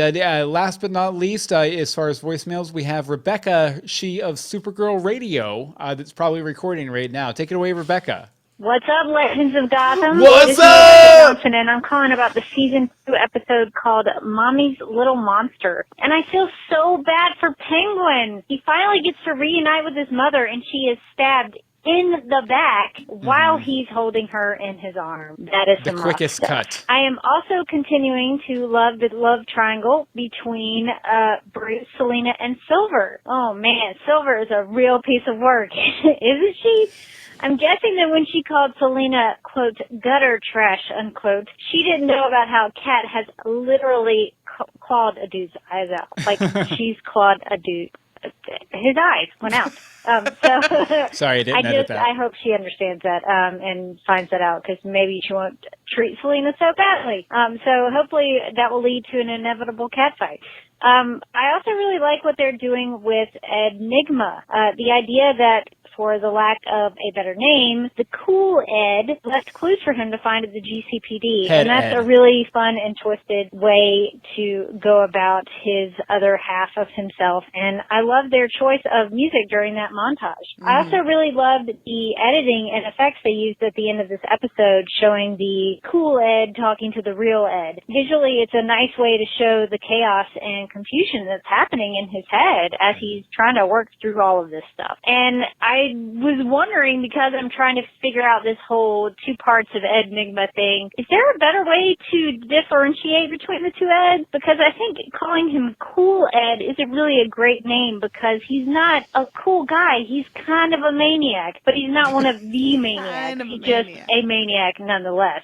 last but not least, as far as voicemails, we have Rebecca, she of Supergirl Radio, that's probably recording right now. Take it away, Rebecca.
What's up, Legends of Gotham?
What's
This is
up?
Rebecca Johnson, and I'm calling about the season 2 episode called Mommy's Little Monster. And I feel so bad for Penguin. He finally gets to reunite with his mother, and she is stabbed in the back while he's holding her in his arm. That is
The
some
quickest
rough stuff.
cut.
I am also continuing to love the love triangle between Bruce, Selena, and Silver. Oh man, Silver is a real piece of work, isn't she? I'm guessing that when she called Selena, quote, gutter trash, unquote, she didn't know about how Kat has literally clawed a dude's eyes out. Like, she's clawed a dude. His eyes went out.
Sorry, I didn't edit that.
I hope she understands that and finds that out, because maybe she won't treat Selena so badly. So hopefully that will lead to an inevitable cat fight. I also really like what they're doing with Enigma. The idea that, for the lack of a better name, the cool Ed left clues for him to find at the GCPD.
Head
and that's
Ed.
a really fun and twisted way to go about his other half of himself. And I love their choice of music during that montage. I also really loved the editing and effects they used at the end of this episode, showing the cool Ed talking to the real Ed. Visually, it's a nice way to show the chaos and confusion that's happening in his head as he's trying to work through all of this stuff. And I was wondering, because I'm trying to figure out this whole 2 parts of Enigma thing, is there a better way to differentiate between the 2 Eds? Because I think calling him Cool Ed isn't really a great name, because he's not a cool guy. He's kind of a maniac, but he's not one of the maniacs. He's just a maniac nonetheless.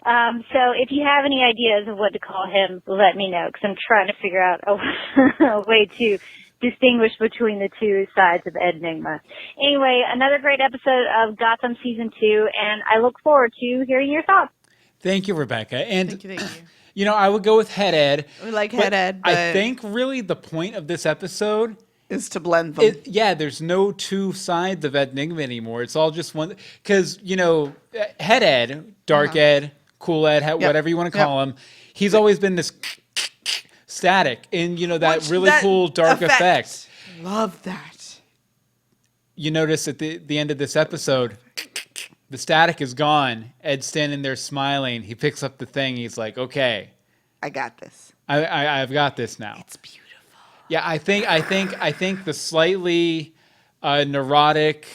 So if you have any ideas of what to call him, let me know, because I'm trying to figure out a way to distinguish between the 2 sides of Enigma. Anyway, another great episode of Gotham Season 2, and I look forward to hearing your thoughts.
Thank you, Rebecca. And,
Thank you.
you know, I would go with Head Ed.
We like Head Ed, but
I think really the point of this episode
is to blend them.
There's no 2 sides of Enigma anymore. It's all just one. Because, you know, Head Ed, Dark Ed, Cool Ed, whatever you want to call him, he's always been this static, and you know that cool dark effect.
Love that.
You notice at the end of this episode, the static is gone. Ed's standing there smiling. He picks up the thing. He's like, "Okay,
I got this.
I've got this now."
It's beautiful.
Yeah, I think the slightly neurotic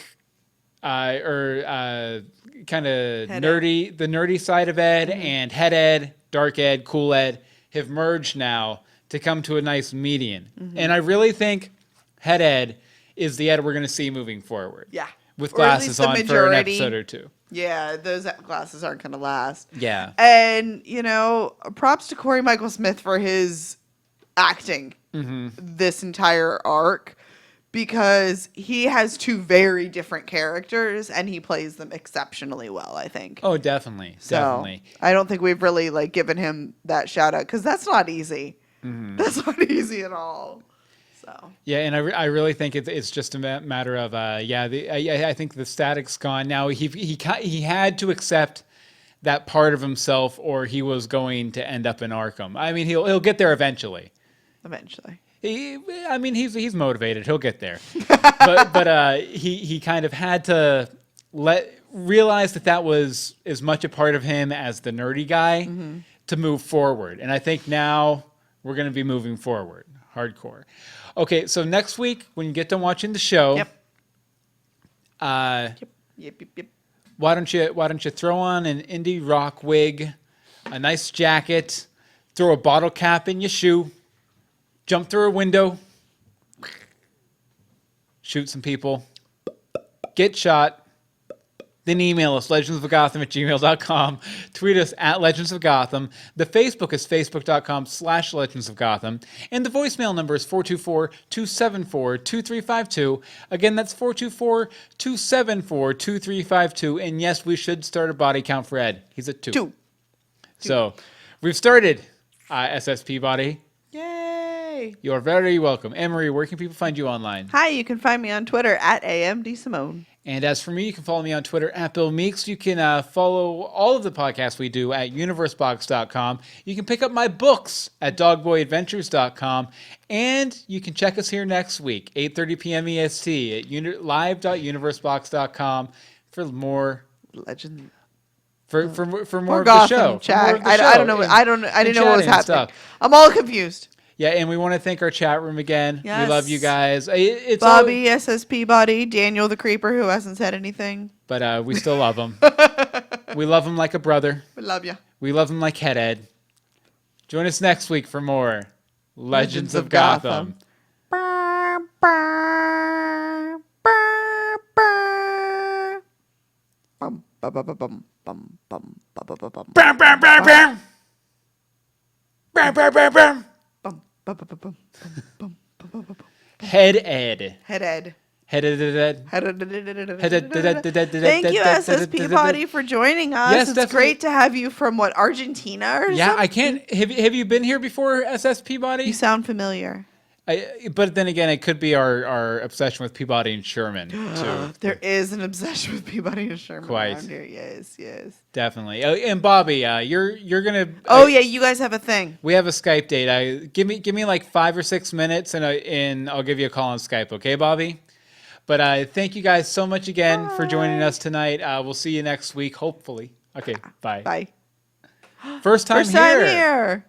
or kind of nerdy, the nerdy side of Ed and Head Ed, Dark Ed, Cool Ed have merged now to come to a nice median. And I really think Head Ed is the Ed we're going to see moving forward.
Yeah.
With
Or at
glasses
least the
on for an
majority.
episode or 2.
Yeah, those glasses aren't going to last.
Yeah.
And, you know, props to Corey Michael Smith for his acting this entire arc, because he has 2 very different characters and he plays them exceptionally well, I think.
Oh, definitely. Definitely.
I don't think we've really given him that shout out, because that's not easy. That's not easy at all. So
yeah, and I really think it's just a matter of I think the static's gone now. He had to accept that part of himself, or he was going to end up in Arkham. I mean, he'll get there eventually. He's motivated. He'll get there. but he kind of had to realize that was as much a part of him as the nerdy guy to move forward. And I think now we're going to be moving forward hardcore. Okay, so next week when you get done watching the show,
Yep.
why don't you throw on an indie rock wig, a nice jacket, throw a bottle cap in your shoe, jump through a window, shoot some people, get shot, then email us, legendsofgotham@gmail.com. Tweet us at Legends of Gotham. The Facebook is facebook.com/Legends of Gotham. And the voicemail number is 424-274-2352. Again, that's 424-274-2352. And yes, we should start a body count for Ed. He's at 2. So we've started SSP Body.
Yay!
You're very welcome. Emery, where can people find you online?
Hi, you can find me on Twitter at DeSimone.
And as for me, you can follow me on Twitter at Bill Meeks. You can follow all of the podcasts we do at universebox.com. You can pick up my books at dogboyadventures.com. And you can check us here next week, 8:30 p.m. EST at live.universebox.com for more
Legend.
For more of
Gotham
the show.
chat. I don't know. I didn't know what was happening.
Stuff.
I'm all confused.
Yeah, and we want to thank our chat room again.
Yes.
We love you guys. It's
Bobby, SSP Body, Daniel the Creeper, who hasn't said anything.
But we still love him. We love him like a brother.
We love you.
We love him like Head Ed. Join us next week for more Legends of Gotham. Head Ed.
Head Ed.
Head Ed.
Thank you, SSP Body, for joining us.
Yes,
it's
definitely.
Great to have you from Argentina or
Yeah,
something?
I can't. Have you been here before, SSP Body?
You sound familiar.
But then again, it could be our obsession with Peabody and Sherman too.
There is an obsession with Peabody and Sherman
Quite.
around here. Yes, yes.
Definitely. And Bobby, you're gonna.
Oh yeah, you guys have a thing.
We have a Skype date. Give me like 5 or 6 minutes, and I'll give you a call on Skype. Okay, Bobby. But thank you guys so much again for joining us tonight. We'll see you next week, hopefully. Okay, bye.
Bye.
First time
First time
here.
here.